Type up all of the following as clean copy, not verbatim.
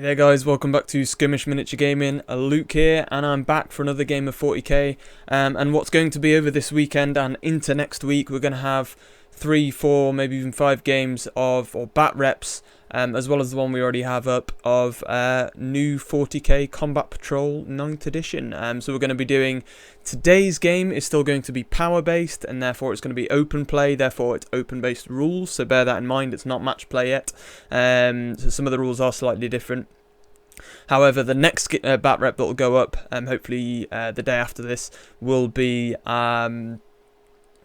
Hey there guys, welcome back to Skirmish Miniature Gaming. Luke here, and I'm back for another game of 40k. And what's going to be over this weekend and into next week, we're going to have 3, 4, maybe even 5 games of bat reps, as well as the one we already have up of new 40k Combat Patrol 9th edition. So we're going to be doing, today's game is still going to be power based, and therefore it's going to be open play, therefore it's open based rules, so bear that in mind. It's not match play yet, so some of the rules are slightly different. However, the next bat rep that will go up, hopefully the day after this, will be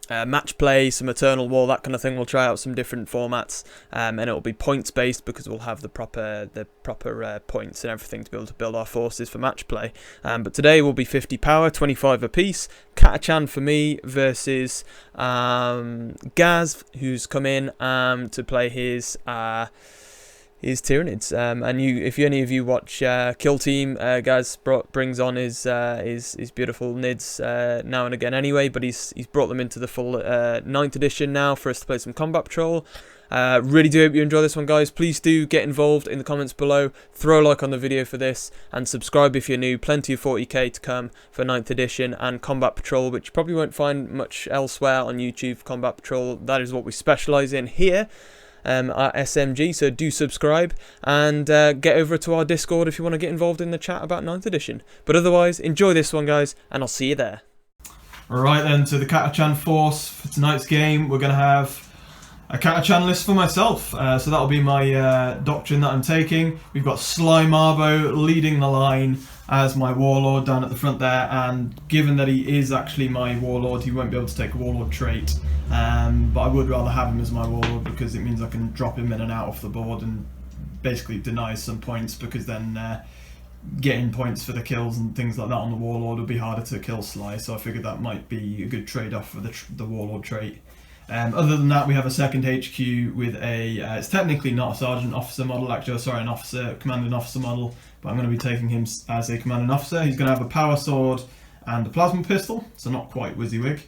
match play, some Eternal War, that kind of thing. We'll try out some different formats, and it will be points based because we'll have the proper points and everything to be able to build our forces for match play. But today will be 50 power, 25 apiece. Catachan for me versus Gaz, who's come in to play his Tyranids. And if any of you watch Kill Team, Gaz brings on his beautiful Nids now and again anyway, but he's brought them into the full 9th edition now for us to play some Combat Patrol. Really do hope you enjoy this one, guys. Please do get involved in the comments below, throw a like on the video for this, and subscribe if you're new. Plenty of 40k to come for 9th edition and Combat Patrol, which you probably won't find much elsewhere on YouTube. Combat Patrol, that is what we specialise in here at SMG, so do subscribe and get over to our Discord if you want to get involved in the chat about 9th edition. But otherwise, enjoy this one, guys, and I'll see you there. Alright then, to the Catachan force for tonight's game. We're going to have a Catachan list for myself, so that'll be my doctrine that I'm taking. We've got Sly Marbo leading the line as my warlord down at the front there, and given that he is actually my warlord, he won't be able to take a warlord trait, but I would rather have him as my warlord because it means I can drop him in and out off the board and basically denies some points, because then getting points for the kills and things like that on the warlord would be harder to kill Sly, so I figured that might be a good trade-off for the warlord trait. Other than that, we have a second HQ with it's technically not a sergeant officer model, actually, sorry, an officer, commanding officer model, but I'm going to be taking him as a commanding officer. He's going to have a power sword and a plasma pistol, so not quite WYSIWYG.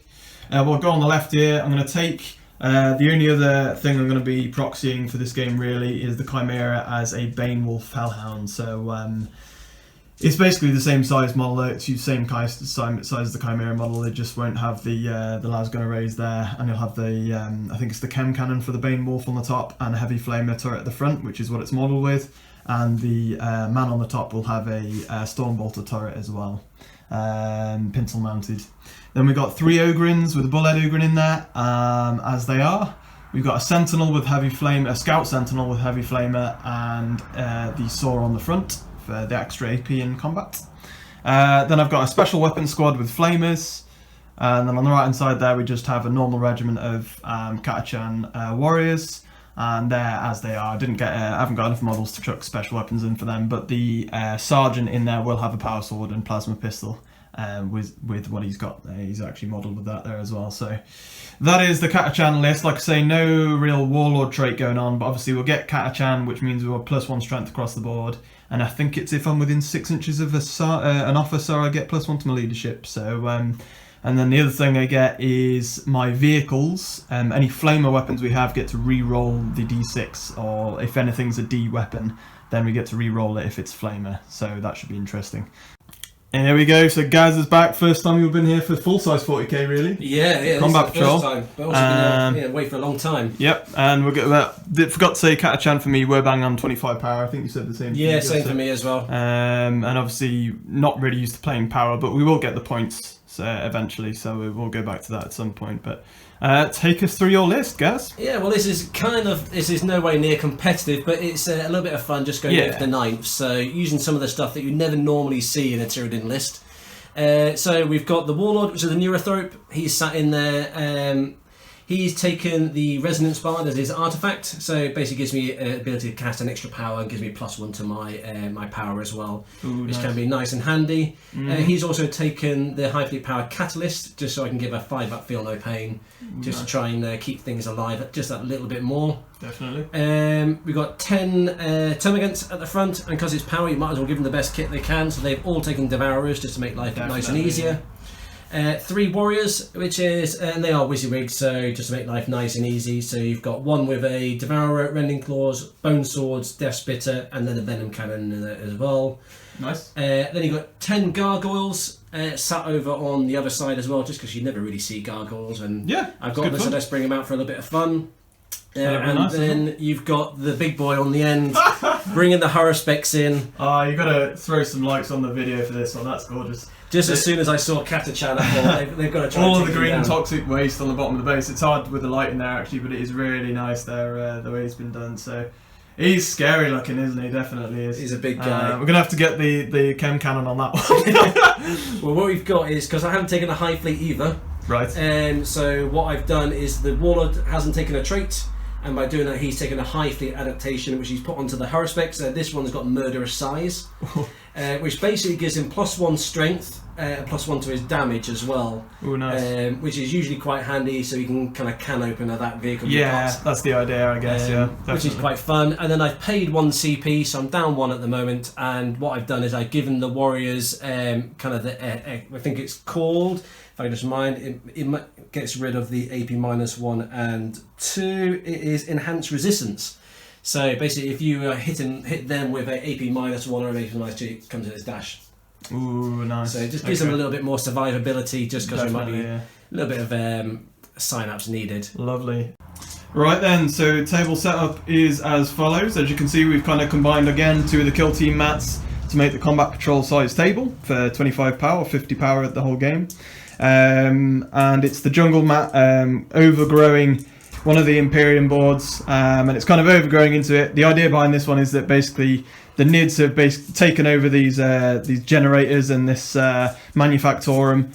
We'll go on the left here. I'm going to take, the only other thing I'm going to be proxying for this game really is the Chimera as a Bane Wolf Hellhound, so it's basically the same size model, it's the same size as the Chimera model. It just won't have the lasgun arrays there, and you'll have the, I think it's the chem cannon for the Bane Wolf on the top, and a heavy flamer turret at the front, which is what it's modelled with, and the man on the top will have a Stormbolter turret as well, pintle mounted. Then we've got 3 Ogrins with a Bullhead Ogrin in there, as they are. We've got a Sentinel with heavy flame, a Scout Sentinel with heavy flamer, and the Saw on the front for the extra AP in combat. Then I've got a special weapon squad with flamers, and then on the right hand side there we just have a normal regiment of Catachan warriors, and they're as they are. I haven't got enough models to chuck special weapons in for them, but the sergeant in there will have a power sword and plasma pistol with what he's got. He's actually modelled with that there as well. So that is the Catachan list. Like I say, no real warlord trait going on, but obviously we'll get Catachan, which means we'll have +1 strength across the board. And I think it's if I'm within 6 inches of an officer, I get +1 to my leadership. So, and then the other thing I get is my vehicles. Any flamer weapons we have get to re-roll the D6, or if anything's a D weapon, then we get to re-roll it if it's flamer. So that should be interesting. And there we go, so Gaz is back. First time you've been here for full-size 40k, really? Yeah, Combat Patrol. First time, but also been away for a long time. Yep, and we'll get forgot to say Catachan for me, we're bang on 25 power. I think you said the same thing. Yeah, same for me as well. And obviously not really used to playing power, but we will get the points eventually, so we'll go back to that at some point. But take us through your list, Gaz. Yeah, well, this is no way near competitive, but it's a little bit of fun just going over the 9th. So using some of the stuff that you never normally see in a Tyranid list. So we've got the Warlord, which is the Neurothrope. He's sat in there. He's taken the Resonance Bard as his artifact, so it basically gives me ability to cast an extra power and gives me +1 to my power as well, which can be nice and handy. He's also taken the High Fleet Power Catalyst, just so I can give a 5-up Feel No Pain, just to try and keep things alive just that little bit more. Definitely. We've got 10 Termagants at the front, and because it's power, you might as well give them the best kit they can, so they've all taken Devourers just to make life nice and easier. 3 warriors, which is, and they are WYSIWYG, so just to make life nice and easy. So you've got one with a Devourer, Rending Claws, Bone Swords, Death Spitter, and then a Venom Cannon in it as well. Nice. Then you've got 10 gargoyles sat over on the other side as well, just because you never really see gargoyles. And yeah, I've got them, so let's bring them out for a little bit of fun. And nice, then you've got the big boy on the end, bringing the Haruspecs in. You got to throw some likes on the video for this one. That's gorgeous. Just as soon as I saw Catachan, I thought they've got to try all and of the take him green down. toxic waste on the bottom of the base. It's hard with the light in there actually, but it is really nice there the way it's been done. So he's scary looking, isn't he? Definitely is. He's a big guy. We're gonna have to get the chem cannon on that one. Well, what we've got is, because I haven't taken a Hive Fleet either. Right. So what I've done is the Warlord hasn't taken a trait. And by doing that, he's taken a Hive Fleet adaptation, which he's put onto the Haruspecs. This one's got Murderous Size, which basically gives him +1 strength, +1 to his damage as well. Oh, nice. Which is usually quite handy, so you can kind of can opener that vehicle. Yeah, that's the idea, I guess. Yeah, definitely. Which is quite fun. And then I've paid 1 CP, so I'm down 1 at the moment. And what I've done is I've given the warriors kind of the I think it's called. If I can just remind, it gets rid of the AP -1 and 2. It is enhanced resistance. So basically, if you hit them with a AP -1 or an AP -2, it comes in its dash. Ooh, nice. So it just gives them a little bit more survivability, just because there might be yeah. a little bit of synapse needed. Lovely. Right then, so table setup is as follows. As you can see, we've kind of combined again 2 of the kill team mats to make the combat patrol size table for 25 power, 50 power at the whole game. And it's the jungle mat overgrowing one of the Imperium boards, and it's kind of overgrowing into it. The idea behind this one is that basically the Nids have taken over these generators and this Manufactorum.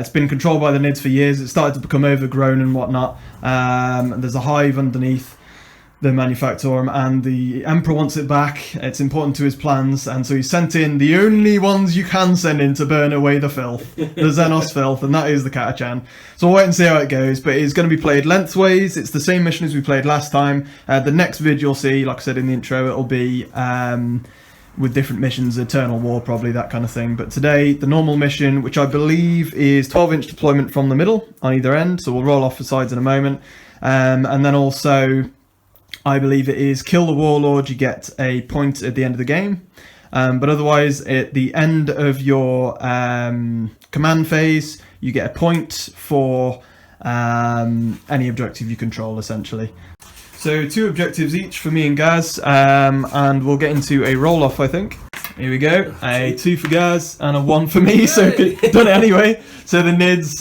It's been controlled by the Nids for years. It started to become overgrown and whatnot. There's a hive underneath the Manufactorum, and the Emperor wants it back. It's important to his plans, and so he sent in the only ones you can send in to burn away the filth, the Xenos filth, and that is the Catachan. So we'll wait and see how it goes, but it's going to be played lengthways. It's the same mission as we played last time. The next vid you'll see, like I said in the intro, it'll be with different missions, Eternal War probably, that kind of thing. But today, the normal mission, which I believe is 12-inch deployment from the middle on either end, so we'll roll off the sides in a moment. And then also, I believe it is kill the Warlord, you get a point at the end of the game. But otherwise, at the end of your command phase, you get a point for any objective you control, essentially. So 2 objectives each for me and Gaz, and we'll get into a roll-off, I think. Here we go, a 2 for Gaz and a 1 for me, so done it anyway. So the Nids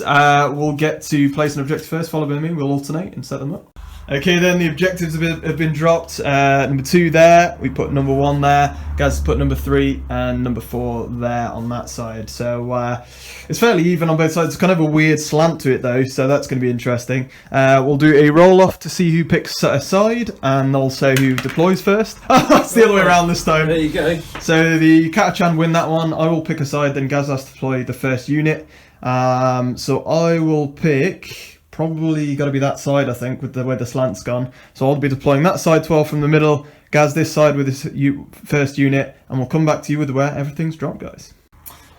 will get to place an objective first, followed by me. We'll alternate and set them up. Okay, then the objectives have been dropped. Number 2 there, we put number 1 there. Gaz put number 3 and number 4 there on that side. So it's fairly even on both sides. It's kind of a weird slant to it though, so that's going to be interesting. We'll do a roll-off to see who picks a side and also who deploys first. It's the other way around this time. There you go. So the Catachan win that one. I will pick a side, then Gaz has to deploy the first unit. So I will pick... probably got to be that side, I think, with the way the slant's gone. So I'll be deploying that side 12 from the middle, Gaz this side with his first unit, and we'll come back to you with where everything's dropped, guys.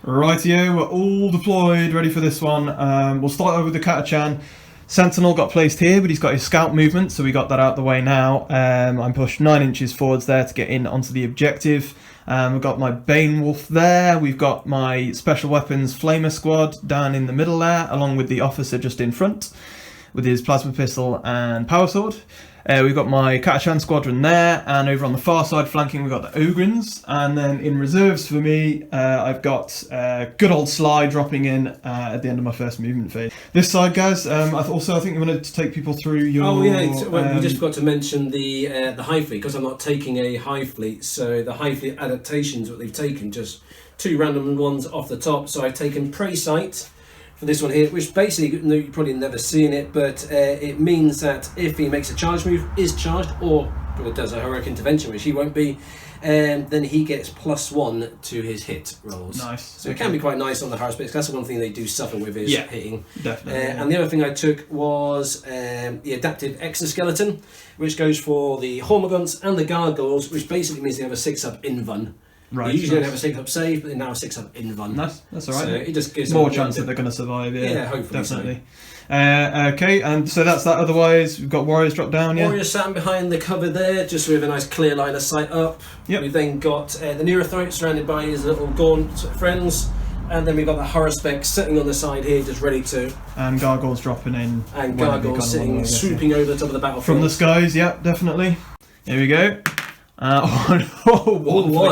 Rightio, we're all deployed, ready for this one. We'll start over with the Catachan. Sentinel got placed here, but he's got his scout movement, so we got that out the way now. I'm pushed 9 inches forwards there to get in onto the objective. We've got my Bane Wolf there. We've got my Special Weapons Flamer Squad down in the middle there, along with the officer just in front with his Plasma Pistol and Power Sword. We've got my Catachan Squadron there, and over on the far side flanking we've got the Ogrins, and then in reserves for me I've got good old Sly dropping in at the end of my first movement phase. This side, guys, I think you wanted to take people through your... Oh yeah, we just forgot to mention the Hive Fleet, because I'm not taking a Hive Fleet, so the Hive Fleet adaptations that they've taken, just 2 random ones off the top. So I've taken Prey Sight for this one here, which basically, you've probably never seen it, but it means that if he makes a charge move, is charged, or does a heroic intervention, which he won't be, then he gets +1 to his hit rolls. Nice. So it can be quite nice on the Haruspecs. That's the one thing they do suffer with, is hitting. Definitely. And the other thing I took was the adapted exoskeleton, which goes for the Hormagaunts and the Gargoyles, which basically means they have a 6-up invuln. Right. You usually don't have a 6-up save, but now a 6-up invuln. That's all right. So it just gives more them chance that they're going to survive. Yeah, hopefully definitely. Okay, and so that's that. Otherwise, we've got warriors drop down. Yeah. Warriors sat behind the cover there, just with a nice clear line of sight up. Yep. We've then got the Neurothroat surrounded by his little gaunt friends. And then we've got the Horospex sitting on the side here, just ready to. And Gargoyles dropping in. And Gargoyles sitting, swooping over the top of the battlefield. From the skies, yep, definitely. Here we go. One for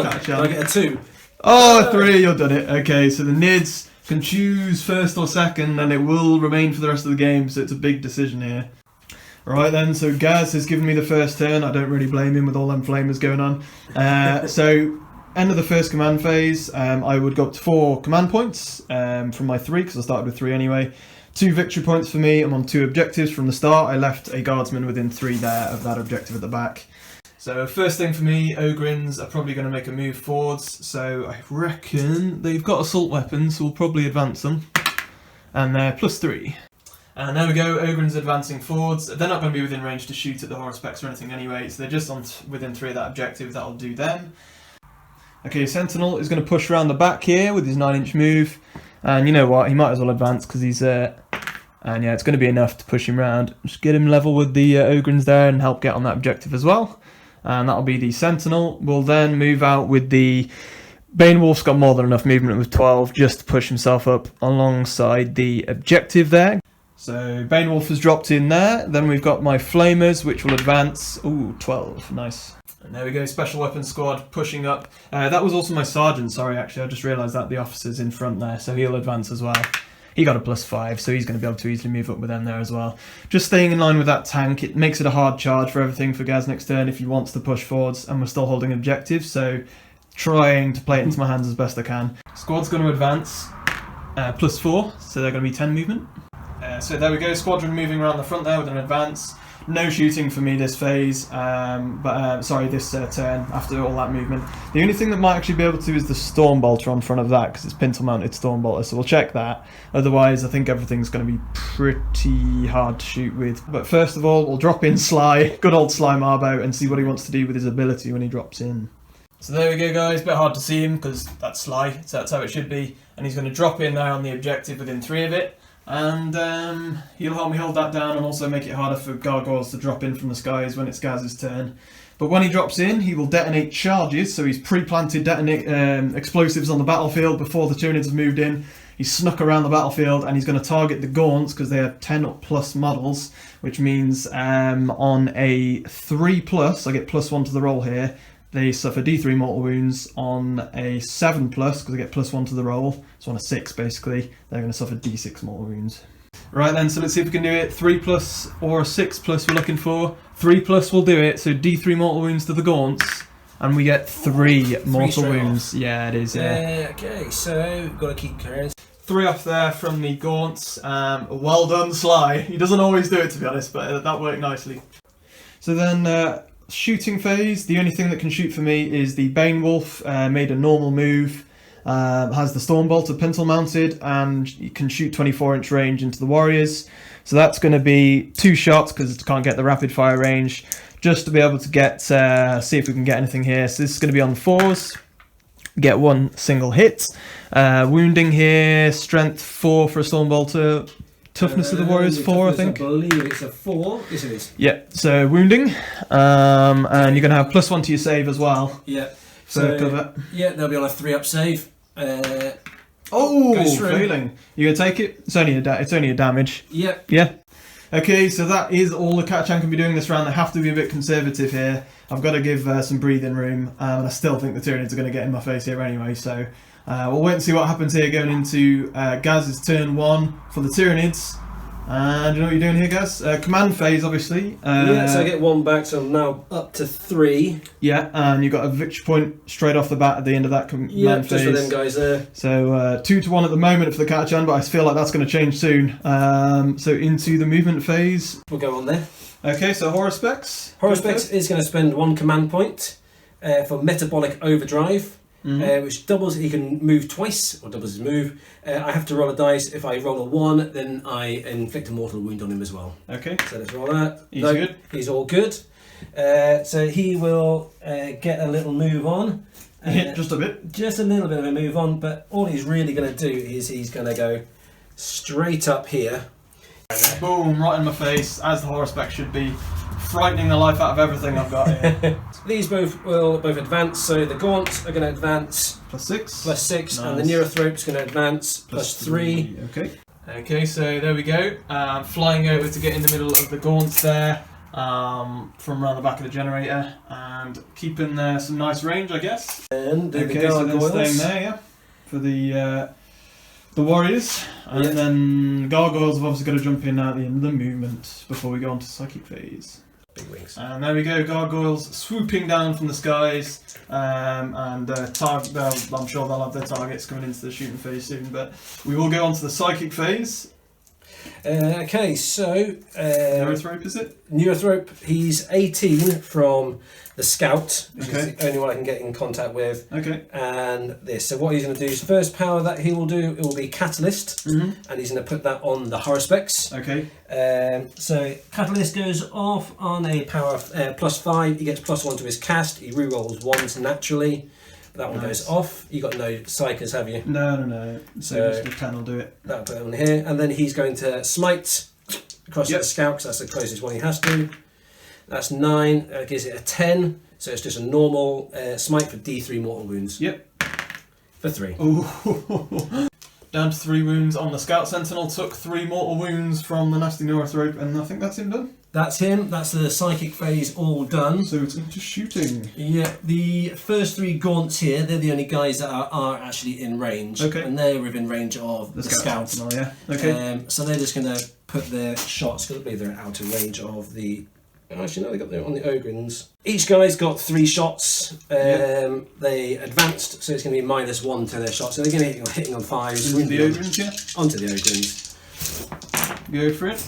the Catachan. I get a 2. Oh, 3, you've done it. Okay, so the Nids can choose first or second, and it will remain for the rest of the game, so it's a big decision here. Right then, so Gaz has given me the first turn. I don't really blame him with all them flamers going on. So, end of the first command phase, I would go up to 4 command points from my 3, because I started with 3 anyway. 2 victory points for me. I'm on 2 objectives from the start. I left a guardsman within 3 there of that objective at the back. So first thing for me, Ogrins are probably going to make a move forwards. So I reckon they've got assault weapons, so we'll probably advance them. And they're +3. And there we go, Ogrins advancing forwards. They're not going to be within range to shoot at the Horospex or anything anyway, so they're just on within 3 of that objective. That'll do them. Okay, Sentinel is going to push around the back here with his 9-inch move. And you know what, he might as well advance because he's... and yeah, it's going to be enough to push him around. Just get him level with the Ogrins there and help get on that objective as well. And that'll be the Sentinel. We'll then move out with the... Bane Wolf's got more than enough movement with 12 just to push himself up alongside the objective there. So Bane Wolf has dropped in there. Then we've got my Flamers, which will advance. Ooh, 12. Nice. And there we go, Special Weapons Squad pushing up. That was also my Sergeant, sorry, actually. I just realised that the officer's in front there, so he'll advance as well. He got a +5, so he's going to be able to easily move up with them there as well. Just staying in line with that tank, it makes it a hard charge for everything for Gaz next turn if he wants to push forwards, and we're still holding objectives, so trying to play it into my hands as best I can. Squad's going to advance, +4, so they're going to be 10 movement. So there we go, Squadron moving around the front there with an advance. No shooting for me this phase, this turn after all that movement. The only thing that might actually be able to is the Storm Bolter on front of that because it's pintle mounted Storm Bolter, so we'll check that. Otherwise, I think everything's going to be pretty hard to shoot with. But first of all, we'll drop in Sly, good old Sly Marbo, and see what he wants to do with his ability when he drops in. So there we go, guys. A bit hard to see him because that's Sly, so that's how it should be. And he's going to drop in there on the objective within 3 of it. And he'll help me hold that down and also make it harder for Gargoyles to drop in from the skies when it's Gaz's turn. But when he drops in, he will detonate charges, so he's pre-planted explosives on the battlefield before the Tyranids have moved in. He's snuck around the battlefield and he's going to target the Gaunts because they have 10+ models, which means on a 3+, I get +1 to the roll here. They suffer D3 mortal wounds. On a 7+, because they get +1 to the roll, so on a 6 basically, they're going to suffer D6 mortal wounds. Right then, so let's see if we can do it. 3+ or a 6+ we're looking for. 3+ will do it, so D3 mortal wounds to the Gaunts, and we get 3 mortal wounds. Yeah, it is, yeah. Okay, so we've got to keep carrying. 3 off there from the Gaunts. Well done, Sly. He doesn't always do it, to be honest, but that worked nicely. So then... shooting phase, the only thing that can shoot for me is the Bane Wolf, made a normal move, has the Storm Bolter pintle mounted, and you can shoot 24-inch range into the warriors. So that's going to be 2 shots because it can't get the rapid fire range, just to be able to get, see if we can get anything here. So this is going to be on the 4s, get 1 single hit. Wounding here, strength 4 for a Storm Bolter. Toughness of the warriors 4, I think. I believe it's a 4. Yes, it is. Yeah, so wounding, and you're going to have +1 to your save as well. Yeah. So cover. Yeah, they'll be on a 3-up save. Failing. You gonna take it? It's only a damage. Yep. Yeah. Okay, so that is all the Catachan can be doing this round. They have to be a bit conservative here. I've got to give some breathing room, and I still think the Tyranids are going to get in my face here anyway. So. We'll wait and see what happens here going into Gaz's turn 1 for the Tyranids. And you know what you're doing here, Gaz? Command phase, obviously. Yeah, so I get 1 back, so I'm now up to 3. Yeah, and you've got a victory point straight off the bat at the end of that command phase. Yeah, just for them guys there. So 2-1 at the moment for the Catachan, but I feel like that's going to change soon. So into the movement phase. We'll go on there. Okay, so Horospex. Horospex is going to spend 1 command point for Metabolic Overdrive. Which doubles, he can move twice, or doubles his move. I have to roll a dice. If I roll a 1, then I inflict a mortal wound on him as well. Okay. So let's roll that. He's good. He's all good. So he will get a little move on, Just a bit. Just a little bit of a move on, but all he's really going to do is he's going to go straight up here. Boom, right in my face, as the horror spec should be, frightening the life out of everything I've got here. These will both advance, so the gaunts are going to advance +6. +6, Nice. and the Neurothrope's going to advance +3. Okay. Okay, so there we go. Flying over to get in the middle of the gaunts there, from around the back of the generator, and keeping some nice range, I guess. And do the Okay, so then gargoyles. staying there, yeah, for the warriors, and then gargoyles have obviously got to jump in at the end of the movement before we go on to psychic phase. Big wings. And there we go, gargoyles swooping down from the skies, and I'm sure they'll have their targets coming into the shooting phase soon, but we will go on to the psychic phase. Okay, so Neurothrope, is it? Neurothrope, he's 18 from the scout, which Okay. is the only one I can get in contact with. Okay. And this. So what he's going to do is first power that he will do, it will be Catalyst, and he's going to put that on the horror specs. Okay. So Catalyst goes off on a power of +5. He gets +1 to his cast. He rerolls 1s naturally. That one goes off. You got no psychers, have you? No. So just the 10 will do it. That'll put it on here, and then he's going to smite across the scout, because that's the closest one he has to. That's 9. That gives it a 10. So it's just a normal smite for D3 mortal wounds. Yep. For 3. Ooh. Down to 3 wounds on the scout sentinel. Took 3 mortal wounds from the nasty Neurothrope, and I think that's him done. That's him. That's the psychic phase all done. So it's into shooting. Yeah, the first 3 gaunts here, they're the only guys that are actually in range. Okay. And they're within range of the scout. sentinel, yeah. Okay. So they're just going to put their shots, because I believe they're out of range of the... Actually, no, they got them on the Ogrins. Each guy's got 3 shots. They advanced, so it's going to be -1 to their shots. So they're going to be hitting on 5s. Into the Ogrins, yeah. Onto the Ogrins. Go for it.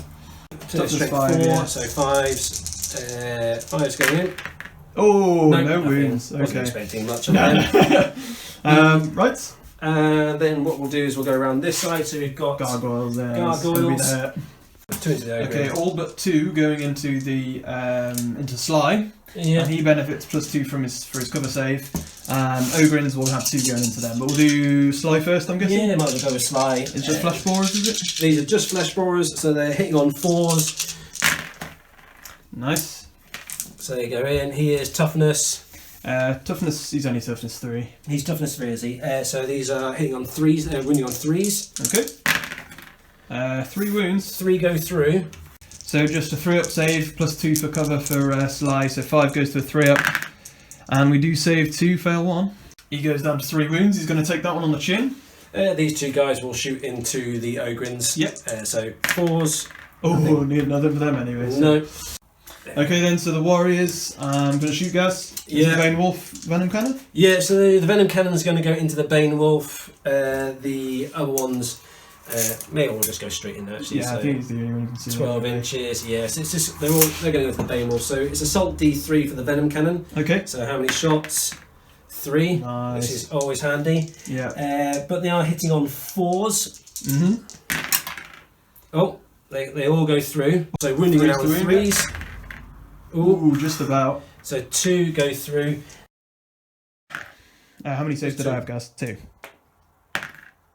So straight 5, 4, yeah. so 5s. 5s going in. Oh, no nothing. wounds. Wasn't Okay. expecting much of them. Right. And then what we'll do is we'll go around this side. So we've got Gargoyles there. Gargoyles. So 2 into the Ogrins. okay, all but 2 going into the into Sly. Yeah. And he benefits +2 for his cover save. Ogrins will have 2 going into them, but we'll do Sly first, I'm guessing. Yeah, might as well go with Sly. It's just flash borers, is it? These are just flesh borers, so they're hitting on 4s. Nice. So they go in. He is toughness. Toughness, he's only toughness 3. He's toughness 3, is he? So these are hitting on 3s, wounding on 3s. Okay. 3 wounds. 3 go through. So just a 3-up save, +2 for cover for Sly, so 5 goes to a 3-up. And we do save 2, fail 1. He goes down to 3 wounds, he's going to take that one on the chin. These 2 guys will shoot into the Ogrins. Yep. So 4s. Oh, need nothing for them anyway. So. No. Okay then, so the warriors, I'm going to shoot gas. Yeah. The Bane Wolf Venom Cannon? Yeah, so the Venom Cannon is going to go into the Bane Wolf. The other ones may all just go straight in there, actually. Yeah, so I think it's the only one you can see. 12 inches, yes. It's just they're going to go to the Bane Wolf. So it's assault D3 for the Venom Cannon. Okay. So how many shots? 3, Nice. which is always handy. Yeah. But they are hitting on 4s. Mm-hmm. Oh, they all go through. So wounding Threes now to with wound, 3s. Ooh, just about. So 2 go through. How many saves did I have, Gas? 2.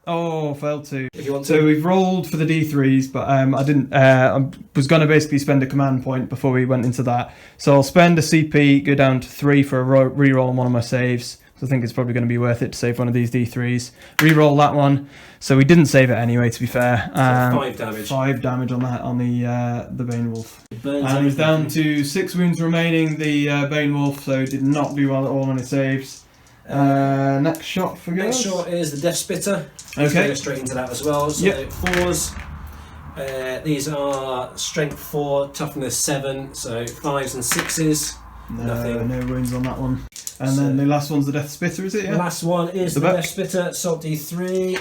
Oh, failed 2. If you want So to. we've rolled for the D3s, but I didn't. I was going to basically spend a command point before we went into that. So I'll spend a CP, go down to 3 for a reroll on one of my saves. So I think it's probably going to be worth it to save one of these D3s. Reroll that one. So we didn't save it anyway, to be fair. So 5 damage. 5 damage on that on the Bane Wolf. Burns And he's everything. down to 6 wounds remaining. The Bane Wolf, so did not do well at all on his saves. Next shot for Next guys. shot is the Death Spitter. He's Okay. going straight into that as well. So Yep. 4s. These are strength 4, toughness 7. So 5s and 6s. Nothing. No wounds on that one. And So- then the last one's the Death Spitter, is it? The Yeah. last one is The the back. Death Spitter. Salt D3.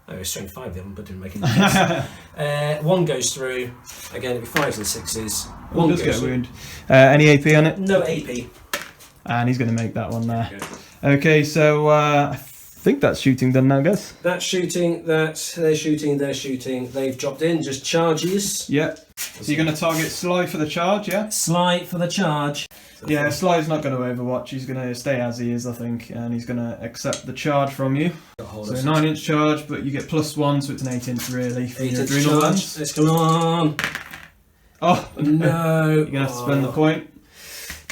Oh, it's strength 5 the other one, but didn't make any difference. 1 goes through. Again, it'll be 5s and 6s. One 1 does goes get a through. wound. Any AP on it? No AP. And he's going to make that one there. Good. Okay, so I think that's shooting done now, guys. That's shooting, they're shooting. They've dropped in, just charges. Yeah. So you're going to target Sly for the charge, yeah? Sly for the charge. Yeah, Sly's not going to overwatch. He's going to stay as he is, I think, and he's going to accept the charge from you. So 9-inch charge, but you get +1, so it's an 8-inch really for your adrenal glands. Let's come on. Oh no! You're going to have to spend the point.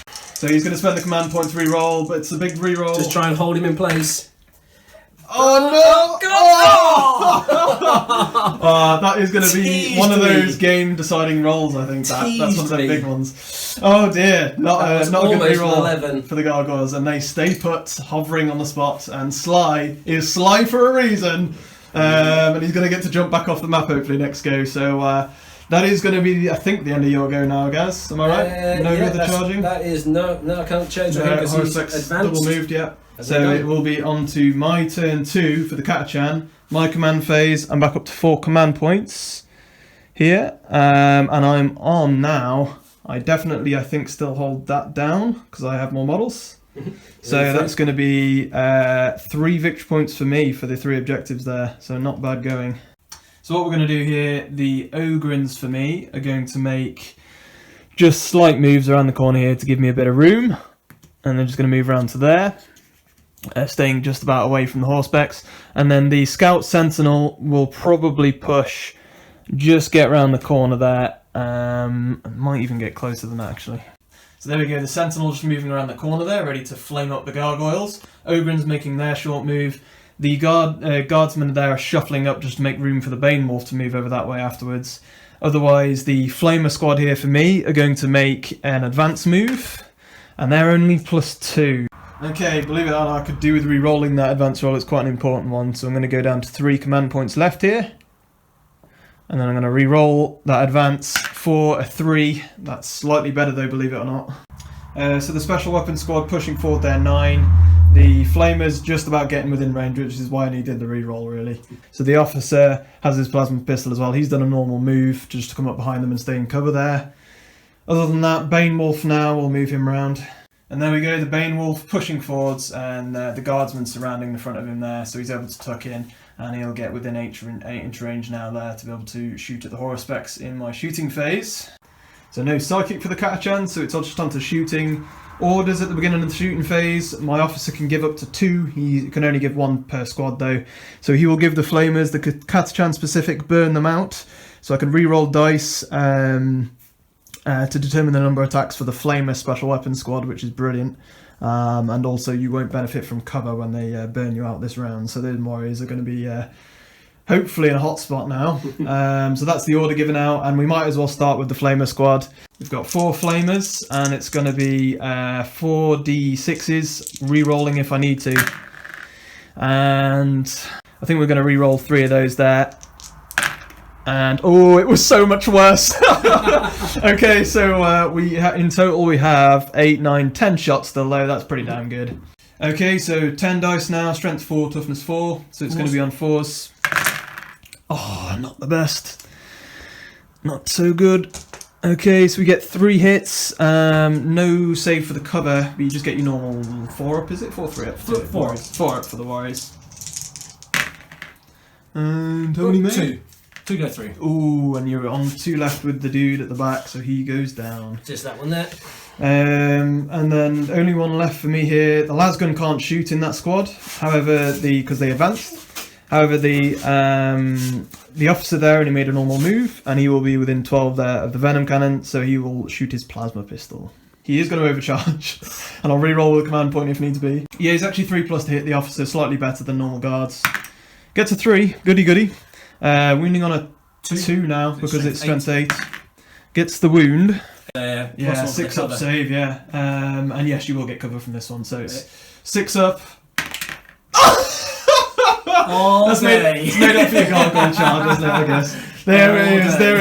So he's going to spend the command point to reroll, but it's a big reroll. Just try and hold him in place. Oh no! Oh, that is going to be one of those game-deciding rolls. I think that's one of the big ones. Oh dear, not a good reroll for the gargoyles, and they stay put, hovering on the spot. And Sly is Sly for a reason, and he's going to get to jump back off the map hopefully next go. So that is going to be, I think, the end of your go now, guys. Am I right? No other charging. That is no. I can't change. Horospex double moved, yeah. So it will be on to my turn 2 for the Catachan. My command phase, I'm back up to 4 command points here. And I'm on now. I definitely, I think, still hold that down because I have more models. So that's going to be 3 victory points for me for the 3 objectives there. So not bad going. So what we're going to do here, the Ogrins for me are going to make just slight moves around the corner here to give me a bit of room. And they're just going to move around to there. Staying just about away from the Horsepecks, and then the Scout Sentinel will probably push, just get around the corner there, might even get closer than that actually. So there we go, the Sentinel just moving around the corner there, ready to flame up the Gargoyles. Ogrins making their short move. The Guardsmen there are shuffling up just to make room for the Bane Wolf to move over that way afterwards. Otherwise, the Flamer squad here for me are going to make an advance move, and they're only +2. Okay, believe it or not, I could do with re-rolling that advance roll. It's quite an important one, so I'm going to go down to 3 command points left here. And then I'm going to re-roll that advance for a 3. That's slightly better though, believe it or not. So the special weapons squad pushing forward there, 9. The Flamers just about getting within range, which is why I needed the re-roll really. So the officer has his plasma pistol as well. He's done a normal move just to come up behind them and stay in cover there. Other than that, Bane Wolf now, we'll move him around. And there we go, the Bane Wolf pushing forwards, and the Guardsman surrounding the front of him there, so he's able to tuck in, and he'll get within 8-inch range now there to be able to shoot at the Horsepecks in my shooting phase. So no Psychic for the Catachan, so it's just onto shooting. Orders at the beginning of the shooting phase, my officer can give up to 2, he can only give 1 per squad though. So he will give the Flamers the Catachan specific, burn them out, so I can re-roll dice, to determine the number of attacks for the Flamer special weapons squad, which is brilliant. And also you won't benefit from cover when they burn you out this round, so the warriors are going to be hopefully in a hot spot now. So that's the order given out, and we might as well start with the Flamer squad. We've got 4 Flamers, and it's going to be 4d6s, re-rolling if I need to. And I think we're going to re-roll 3 of those there. And oh, it was so much worse. Okay, so in total we have 8, 9, 10 shots still though. That's pretty damn good. Okay, so 10 dice now, strength 4, toughness 4. So it's going to be on 4s. Oh, not the best. Not so good. Okay, so we get 3 hits. No save for the cover, but you just get your normal 4 up, is it? 4, 3 up. 4 up for the warriors. And how many made? 2 go through. Ooh, and you're on 2 left with the dude at the back, so he goes down. Just that one there. And then only 1 left for me here. The lasgun can't shoot in that squad. However, because they advanced. However, the officer there only made a normal move, and he will be within 12 there of the venom cannon, so he will shoot his plasma pistol. He is going to overcharge, and I'll re-roll with a command point if needs be. Yeah, he's actually 3+ to hit the officer, slightly better than normal guards. Gets a 3, goody goody. Wounding on a 2 now because it's strength 8. Gets the wound. Yeah, 6 up save, yeah. And yes, you will get cover from this one, so it's 6 up. It's made up for your gargoyle charge, isn't it, I guess. There it is. That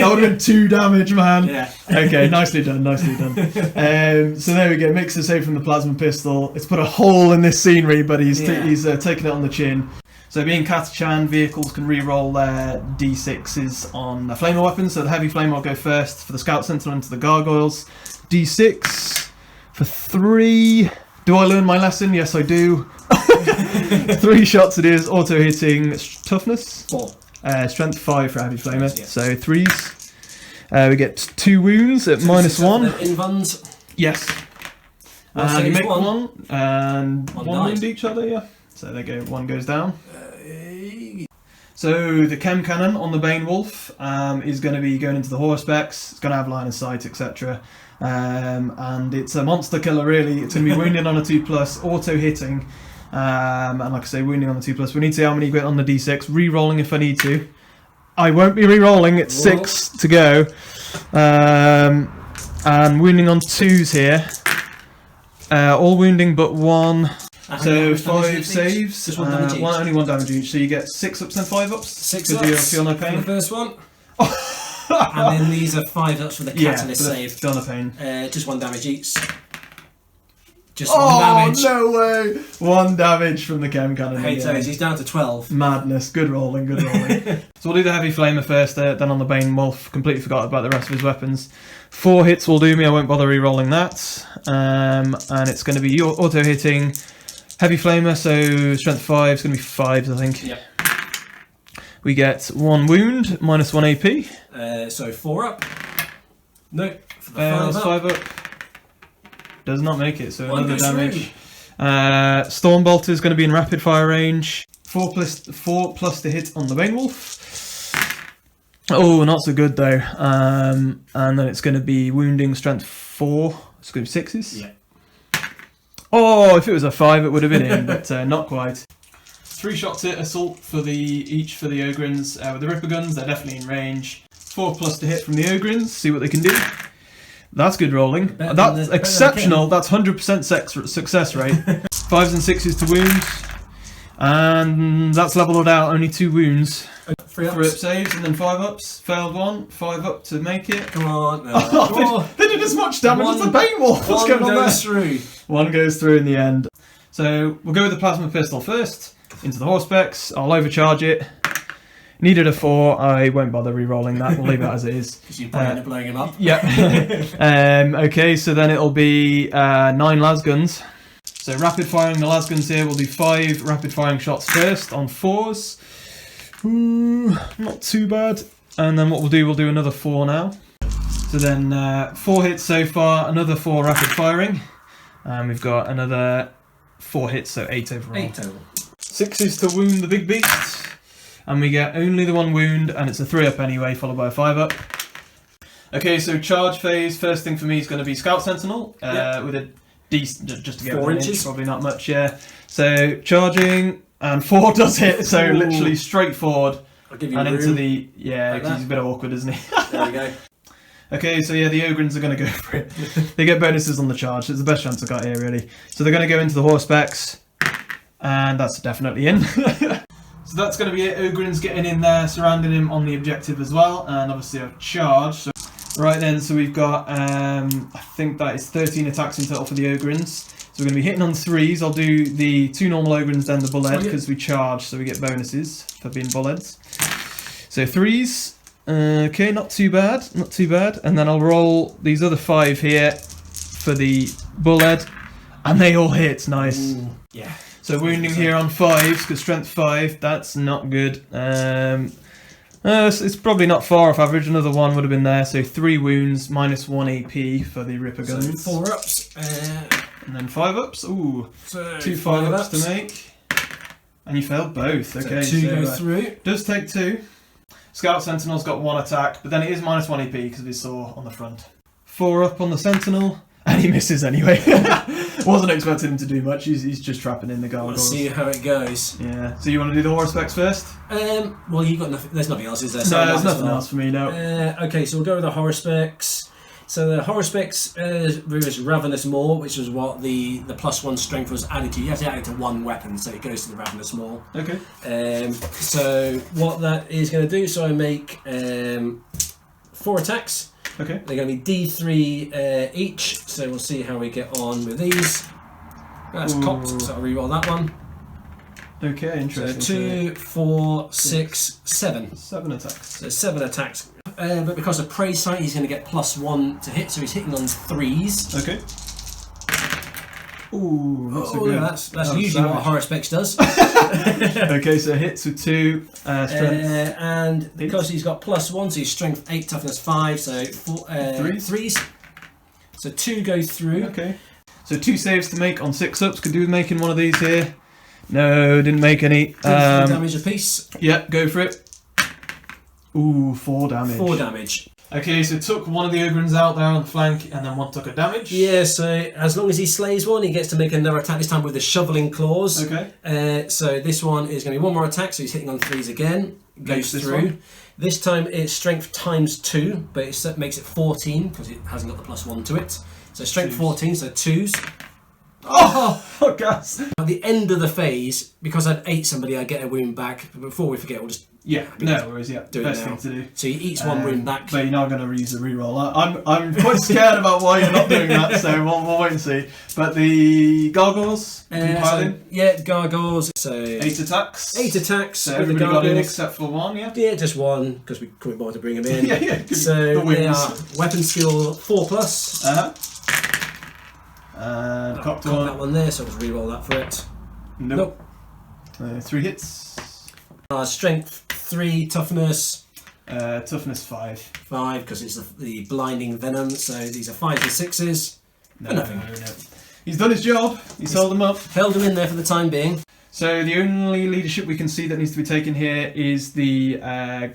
would have been 2 damage, man. Yeah. Okay, nicely done. So there we go, makes a save from the plasma pistol. It's put a hole in this scenery, but he's taken it on the chin. So being Catachan, vehicles can re-roll their d6s on the flamer weapons. So the heavy flamer will go first for the Scout Sentinel into the Gargoyles. d6 for 3. Do I learn my lesson? Yes, I do. 3 shots it is, auto-hitting toughness. 4. Strength 5 for heavy flamer, so 3s. We get 2 wounds at -1. Invans. Yes. One And you saves make one and one wound died. each other, yeah. So there you go, one goes down. So the chem cannon on the Bane Wolf is going to be going into the horror specs. It's going to have line of sight, etc. And it's a monster killer, really. It's going to be wounding on a 2+, auto hitting, and like I say, wounding on the 2+. We need to see how many you get on the d6. Re-rolling if I need to. I won't be re-rolling. It's 6 to go, and wounding on 2s here. All wounding but 1. So 5 saves, Just 1 damage each. only 1 damage each. So you get 6 ups and 5 ups. 6 because you ups feel no for pain. the first one. And then these are 5 ups for the catalyst save. Feel no pain. Just 1 damage each. Just 1 damage. No way! 1 damage from the chem cannon. Hey Toes, he's down to 12. Madness. Good rolling, good rolling. So we'll do the heavy flamer first, then on the Bane Wolf. Completely forgot about the rest of his weapons. 4 hits will do me, I won't bother re-rolling that. And it's going to be auto hitting. Heavy flamer, so strength 5, it's going to be 5s, I think. Yep. We get 1 wound, -1 AP. So 4 up. No, for the Fails, 5 up. 5 up. Does not make it, so 1 another goes damage. Stormbolt is going to be in rapid fire range. 4 plus to hit on the Bane Wolf. Oh, not so good though. And then it's going to be wounding strength 4. It's going to be 6s. Yeah. Oh, if it was a 5, it would have been in, but not quite. 3 shots hit assault for each for the Ogrins. With the Ripper guns, they're definitely in range. 4 plus to hit from the Ogrins. See what they can do. That's good rolling. That's exceptional. That's 100% success rate. 5s and 6s to wound, and that's levelled out. Only 2 wounds. 3 ups. 3 up saves and then 5 ups. Failed 1. 5 up to make it. Come on. No. Oh, they did as much damage as the Bane Wolf. What's going on there? Through. 1 goes through in the end. So we'll go with the plasma pistol first. Into the horse specs. I'll overcharge it. Needed a 4. I won't bother re-rolling that. We'll leave it as it is. Because you probably end up blowing him up. Yeah. Okay, so then it'll be 9 lasguns. So rapid firing the lasguns here. We'll do 5 rapid firing shots first on 4s. Ooh, not too bad. And then what we'll do another 4 now. So then 4 hits so far, another 4 rapid firing. And we've got another 4 hits, so 8 overall. 8 total. 6s to wound the big beast. And we get only the 1 wound, and it's a 3 up anyway, followed by a 5 up. Okay, so charge phase. First thing for me is going to be Scout Sentinel with a decent, just to get 4 1 inches. inch, probably not much, yeah. So charging, and 4 does hit, so literally straight forward. I'll give you And room. into the, yeah, Like 'cause that. he's a bit awkward, isn't he? There we go. Okay, so yeah, the Ogrins are going to go for it. They get bonuses on the charge, so it's the best chance I got here, really. So they're going to go into the horse specs, and that's definitely in. So that's going to be it. Ogrin's getting in there, surrounding him on the objective as well, and obviously I've charged. So, right then, so we've got, I think that is 13 attacks in total for the Ogrins. So we're going to be hitting on 3s. I'll do the 2 normal Ogrins, then the Bullhead, because we charge, so we get bonuses for being Bullheads. So 3s. Okay, not too bad, not too bad. And then I'll roll these other 5 here for the Bullhead, and they all hit. Nice. Ooh, yeah. So wounding here on 5s, because strength 5, that's not good. It's probably not far off average. Another 1 would have been there. So 3 wounds, -1 AP for the Ripper So guns. 4 ups. And then 5 ups. Ooh, So 2 5 ups to make. And you failed both. Okay, so 2 go through. does take 2. Scout Sentinel's got 1 attack, but then it is -1 AP because of his saw on the front. 4 up on the Sentinel, and he misses anyway. Wasn't expecting him to do much. He's just trapping in the We'll gargoyles. see how it goes. Yeah. So you want to do the horror specs first? Well, you've got nothing. There's nothing else, is there? No, there's nothing else for me. No. Okay, so we'll go with the horror specs. So the horror specs was Ravenous Maw, which was what the +1 strength was added to. You have to add it to 1 weapon, so it goes to the Ravenous Maw. Okay. So what that is going to do, so I make 4 attacks. Okay. They're going to be D3 each, so we'll see how we get on with these. That's cocked, so I'll reroll that one. Okay, So interesting. 2, 4, 6, 7. 7 attacks. So 7 attacks. But because of Prey Sight, he's going to get +1 to hit, so he's hitting on 3s. Okay. Ooh, not so good. That's usually what Horospex does. Okay, so hits with 2 strength. And because he's got +1, so he's strength 8, toughness 5, so 3s. So 2 go through. Okay. So 2 saves to make on 6-ups. Could do with making one of these here. No, didn't make any. 3 damage apiece. Yeah, go for it. Ooh, 4 damage. 4 damage. Okay, so took one of the Ogrins out there on the flank, and then one took a damage. Yeah, so as long as he slays one, he gets to make another attack, this time with the shoveling claws. Okay. So this one is going to be one more attack, so he's hitting on 3s again. Goes through. One. This time it's strength ×2, but it makes it 14, because it hasn't got the +1 to it. So strength 14, so 2s. Oh, gas. At the end of the phase, because I'd ate somebody, I get a wound back. But before we forget, we'll just no worries. Yeah, do it best now. thing to do. So he eats one wound back. But you're not going to use the reroll. I'm quite scared about why you're not doing that. So we'll wait and see. But the gargoyles, Gargoyles. So 8 attacks. 8 attacks. So with everybody the got gargoyles. in except for 1. Yeah. Yeah, just 1 because we couldn't bother to bring him in. yeah. So The they wins. are weapon skill 4+. And cocked Got one. that one there, so I'll just re-roll that for it. Nope. 3 hits. Strength 3, toughness Toughness 5. 5 because it's the blinding venom. So these are 5s and 6s. No. He's done his job. He's held them up. Held them in there for the time being. So the only leadership we can see that needs to be taken here is the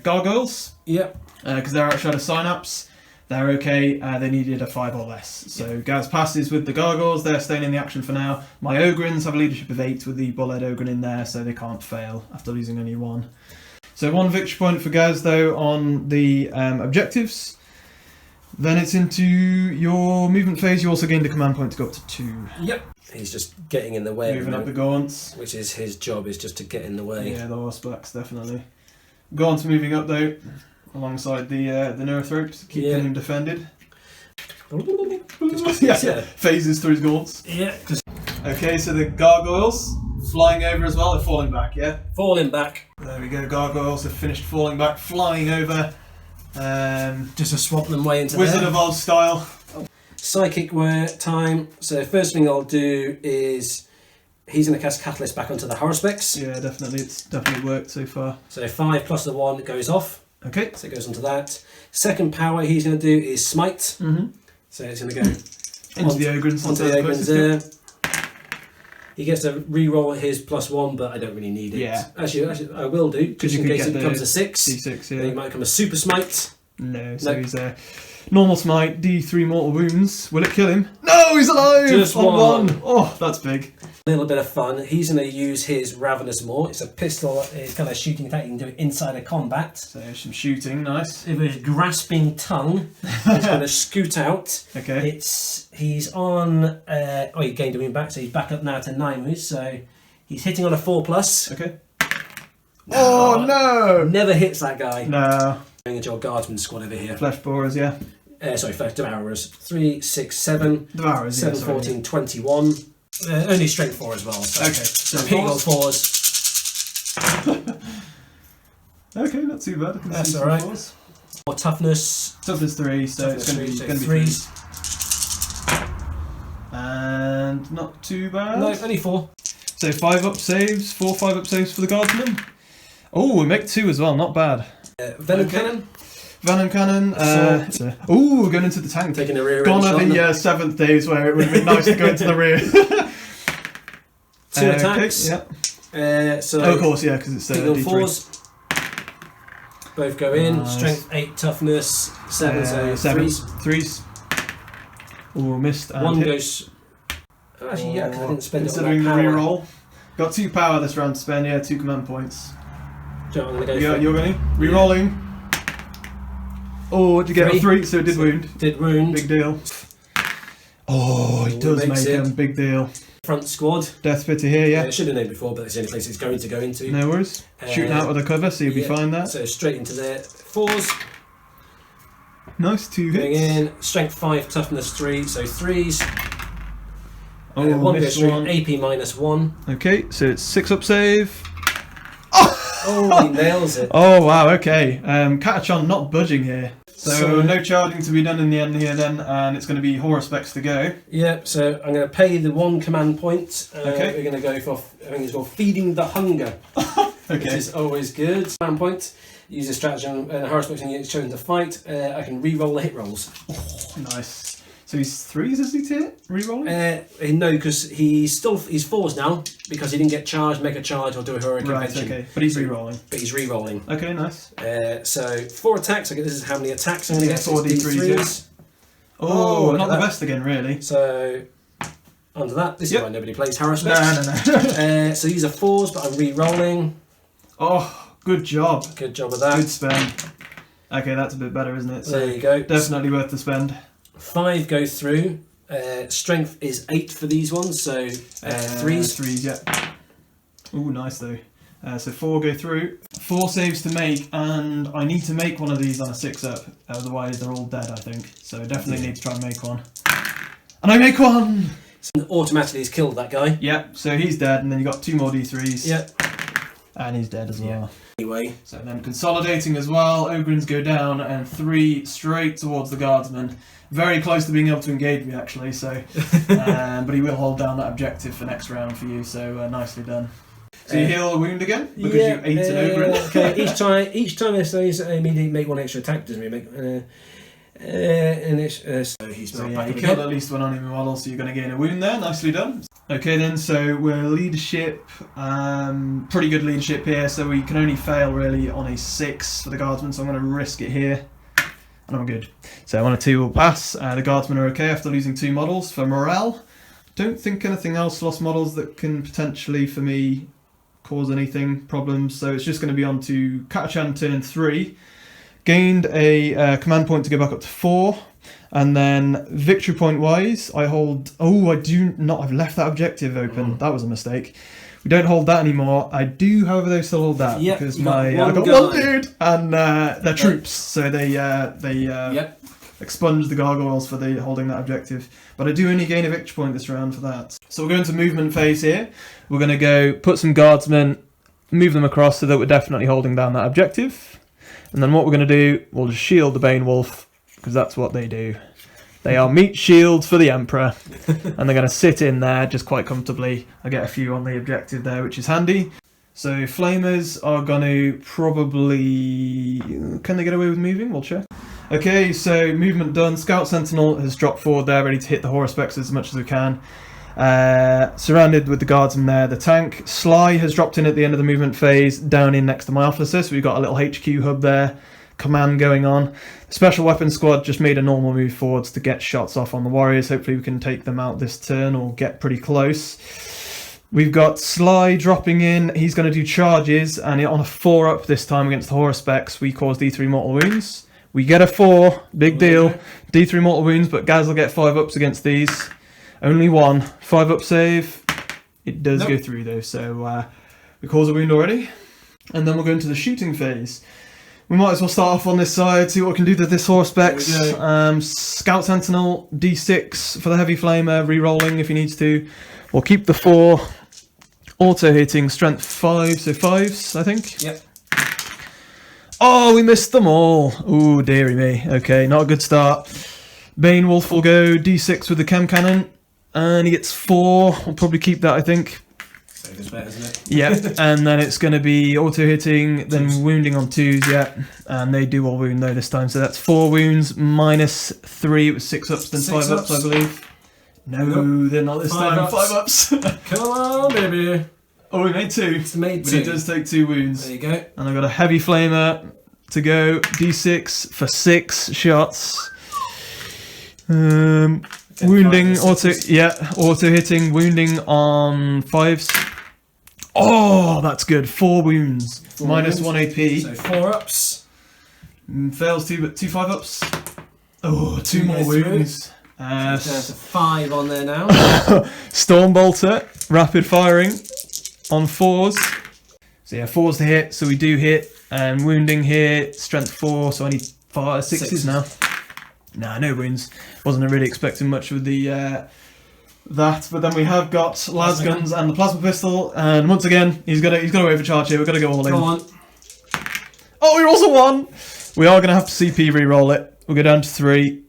gargoyles. Yep. Because they're outside of synapse. They're okay. They needed a 5 or less. So Gaz passes with the gargoyles. They're staying in the action for now. My Ogrins have a leadership of 8 with the Bullhead Ogrin in there, so they can't fail after losing only 1. So 1 victory point for Gaz though on the objectives. Then it's into your movement phase. You also gained a command point to go up to 2. Yep. He's just getting in the way. Moving up the gaunts. Which is his job, is just to get in the way. Yeah, the Horseblacks definitely. Gaunts moving up though, alongside the Neurothropes, keeping him defended. Phases through his gaunts. Yeah. Okay, so the gargoyles flying over as well. They're falling back. Yeah. Falling back. There we go. Gargoyles have finished falling back, flying over. Just to swap them way into Wizard there. of Oz style. Psychic time. So first thing I'll do is he's going to cast Catalyst back onto the Horospex. Yeah, definitely. It's definitely worked so far. So 5 plus the 1 goes off. Okay. So it goes onto that. Second power he's going to do is Smite. Mm-hmm. So it's going to go into the Ogrins. Onto the Ogrins there. He gets to re-roll his +1, but I don't really need it. Yeah. Actually, I will do, just in case it becomes a 6. D6, yeah. Then it might become a Super Smite. No, so he's a normal smite, D3 mortal wounds. Will it kill him? No, he's alive! Just on 1. Oh, that's big. A little bit of fun. He's going to use his Ravenous Maw. It's a pistol. It's kind of a shooting attack. You can do it inside of combat. So some shooting, nice. With his grasping tongue, he's going to scoot out. Okay. He's on. He gained a wound back, so he's back up now to 9 wounds. So he's hitting on a 4+. Okay. Oh no! Never hits that guy. No. Going into our guardsman squad over here. Flesh borers, yeah. Flesh devourers. 3, 6, 7. Devourers, 7, yeah. 14, 21. Only strength 4 as well. So. Okay. So hitting on 4s. Okay, not too bad. That's alright. More toughness. Toughness 3, so it's going to be 3s. And not too bad. No, only 4. So 5-up saves, 4 5-up saves for the guardsman. Oh, we make 2 as well, not bad. Venom Cannon. Venom Cannon. We're going into the tank. Taking the rear Gone are the 7th days where it would have been nice to go into the rear. 2 attacks. Okay, So of course, yeah, because it's D3. D3. 4s. Both go in. Nice. Strength 8, toughness 7, so 3s. 3s. Oh, missed. And 1 hit. goes. Actually, yeah, because I didn't spend it on considering the power. reroll. Got 2 power this round to spend, 2 command points. So I'm going to go for You're going to? Rerolling. Oh, did you get a 3? So it did wound. Did wound. Big deal. Oh, he does makes make it. him. Big deal. Front squad. Death Spitter here, yeah. I should have named before, but it's the only place it's going to go into. No worries. Shooting out of the cover, so you'll be fine there. So straight into there. 4s. Nice, 2 Going hits. in. Strength 5, toughness 3, so 3s. Oh, 1 goes missed through. one. AP -1. Okay, so it's 6-up save. Oh, he nails it. Oh, wow, okay. Catachan not budging here. So no charging to be done in the end here then, and it's going to be horror specs to go. Yeah, so I'm going to pay the 1 command point. Okay. We're going to go for, I think it's called Feeding the Hunger. Okay. Which is always good. Command point. Use a stratagem and horror specs when it's chosen to fight. I can re-roll the hit rolls. Oh, nice. So he's 3s, is he to hit? Re-rolling? No, because he's 4s now, because he didn't get charged, make a charge, or do a heroic invention. Okay. But he's re-rolling. But he's re-rolling. Okay, nice. So 4 attacks. Okay, this is how many attacks I'm going to get. 4 D3s. Oh, not the best again, really. So under that, this is why nobody plays horror specs. No. So these are 4s, but I'm re-rolling. Oh, good job. Good job of that. Good spend. Okay, that's a bit better, isn't it? So there you go. Definitely worth the spend. 5 go through. Strength is 8 for these ones, so 3s. 3s, yeah. Ooh, nice though. So 4 go through. 4 saves to make, and I need to make one of these on a 6-up, otherwise they're all dead, I think. So definitely need to try and make one. And I make one! So automatically he's killed that guy. Yep, so he's dead, and then you got 2 more D3s. Yep. And he's dead as well. Anyway. So then consolidating as well, Ogrins go down, and 3 straight towards the guardsman. Very close to being able to engage me actually, so but he will hold down that objective for next round for you, so nicely done. So you heal a wound again because you ate an ogre. Okay, each time it says immediately make 1 extra attack, doesn't it? Make and it's so he's So back you again. killed at least 1 enemy model, so you're going to gain a wound there. Nicely done. Okay then, so we're leadership, pretty good leadership here, so we can only fail really on a 6 for the guardsman, so I'm going to risk it here. And I'm good. So 1 or 2 will pass. The guardsmen are okay after losing 2 models. For morale, don't think anything else lost models that can potentially, for me, cause anything problems. So it's just going to be on to Catachan turn 3. Gained a command point to go back up to 4. And then victory point wise, I hold... Oh, I do not... I've left that objective open. That was a mistake. We don't hold that anymore. I do, however, though, still hold that because I got 1 dude, and they're troops, so they expunge the gargoyles for the holding that objective. But I do only gain a victory point this round for that. So we're going to movement phase here. We're going to go put some guardsmen, move them across so that we're definitely holding down that objective, and then what we're going to do, we'll just shield the Bane Wolf because that's what they do. They are meat shields for the Emperor, and they're going to sit in there just quite comfortably. I get a few on the objective there, which is handy. So Flamers are going to probably... Can they get away with moving? We'll check. Okay, so movement done. Scout Sentinel has dropped forward there, ready to hit the horror specs as much as we can. Surrounded with the guardsmen there. The tank. Sly has dropped in at the end of the movement phase, down in next to my officer, so we've got a little HQ hub there. Command going on. The special weapons squad just made a normal move forwards to get shots off on the warriors. Hopefully we can take them out this turn or get pretty close. We've got Sly dropping in. He's going to do charges, and on a 4-up this time against the horror specs, we cause D3 mortal wounds. We get a 4, big deal. D3 mortal wounds, but Gaz will get 5-ups against these. Only 1 5-up save. It does go through though, so we cause a wound already. And then we'll go into the shooting phase. We might as well start off on this side, see what we can do to this horse specs. Scout Sentinel, D6 for the heavy flamer, re-rolling if he needs to. We'll keep the 4. Auto hitting, strength 5, so 5s, I think. Yep. Oh, we missed them all. Ooh, dearie me. Okay, not a good start. Bane Wolf will go D6 with the chem cannon, and he gets 4. We'll probably keep that, I think. Save is better, isn't it? Yep, and then it's going to be auto hitting, then wounding on 2s, yeah. And they do all wound though this time, so that's 4 wounds minus 3. It was 6-ups, then 5-ups, I believe. No, they're not this time. 5-ups. Come on, baby. Oh, we made 2. It's made 2. But he does take 2 wounds. There you go. And I've got a heavy flamer to go. D6 for 6 shots. Wounding, auto hitting, wounding on 5s. Oh, that's good. 4 wounds. Minus 1 AP. So 4-ups. Fails 2, but 2 5-ups. Oh, 2 more wounds. Down to 5 on there now. Stormbolter, rapid firing on 4s. So yeah, 4s to hit, so we do hit. And wounding here, strength 4, so I need 6s now. Nah, no wounds. Wasn't really expecting much with the that, but then we have got las guns and the plasma pistol, and once again he's got to overcharge here. We've got to go all in. Come on. Oh, we also won. We are going to have to CP re-roll it. We'll go down to 3.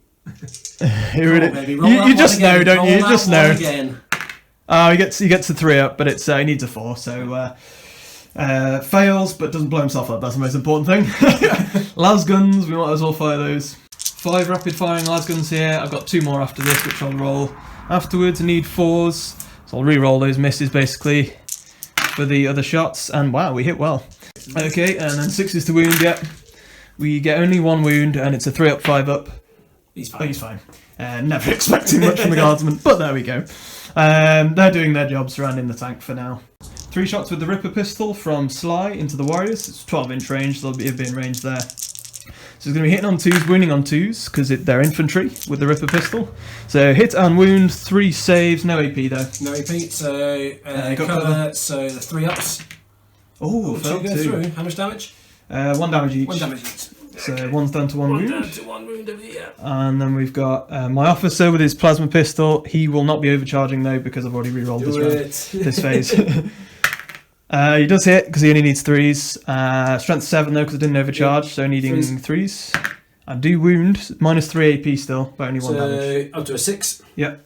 You just know, don't you? You just know. He gets the 3 up, but he needs a 4, so fails, but doesn't blow himself up. That's the most important thing. Las guns, we might as well fire those. 5 rapid firing las guns here. I've got 2 more after this, which I'll roll afterwards. I need 4s, so I'll re-roll those misses basically for the other shots. And wow, we hit well. Okay, and then 6s to wound. Yep, we get only 1 wound, and it's a 3 up, 5 up. He's fine. Oh, he's fine. Never expecting much from the guardsmen, but there we go. They're doing their job surrounding the tank for now. 3 shots with the Ripper pistol from Sly into the warriors. It's 12-inch range, so they'll be in range there. So it's going to be hitting on 2s, wounding on 2s, because they're infantry with the Ripper pistol. So hit and wound, 3 saves, no AP though. No AP, so cover, so the 3 ups. Oh, 2 go through. How much damage? 1 damage each. 1 damage each. So 1's down to 1 wound. Down to 1 wound over here. And then we've got my officer with his plasma pistol. He will not be overcharging though, because I've already re-rolled this phase. He does hit because he only needs 3s. Strength 7 though, because I didn't overcharge, so needing 3s. I do wound, minus 3 AP still, but only 1 damage. Up to a 6. Yep.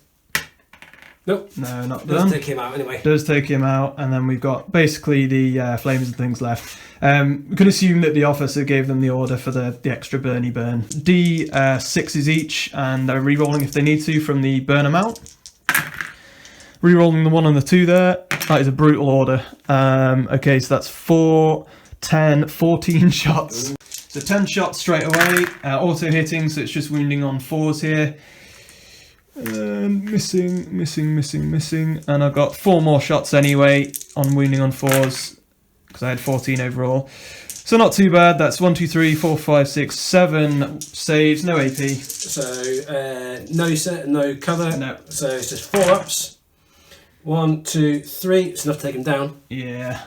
Nope. No, not Does done. take him out anyway. Does take him out, and then we've got basically the flames and things left. We could assume that the officer gave them the order for the extra burn. D6s each, and they're re-rolling if they need to from the burn amount. Re-rolling the 1 and the 2 there. That is a brutal order. Okay, so that's 4, 10, 14 shots. So 10 shots straight away. Auto hitting, so it's just wounding on 4s here. Missing. And I've got 4 more shots anyway on wounding on 4s, because I had 14 overall. So not too bad. That's 1, 2, 3, 4, 5, 6, 7 saves, no AP. So no cover. No. So it's just 4 ups. 1, 2, 3. It's enough to take him down. Yeah.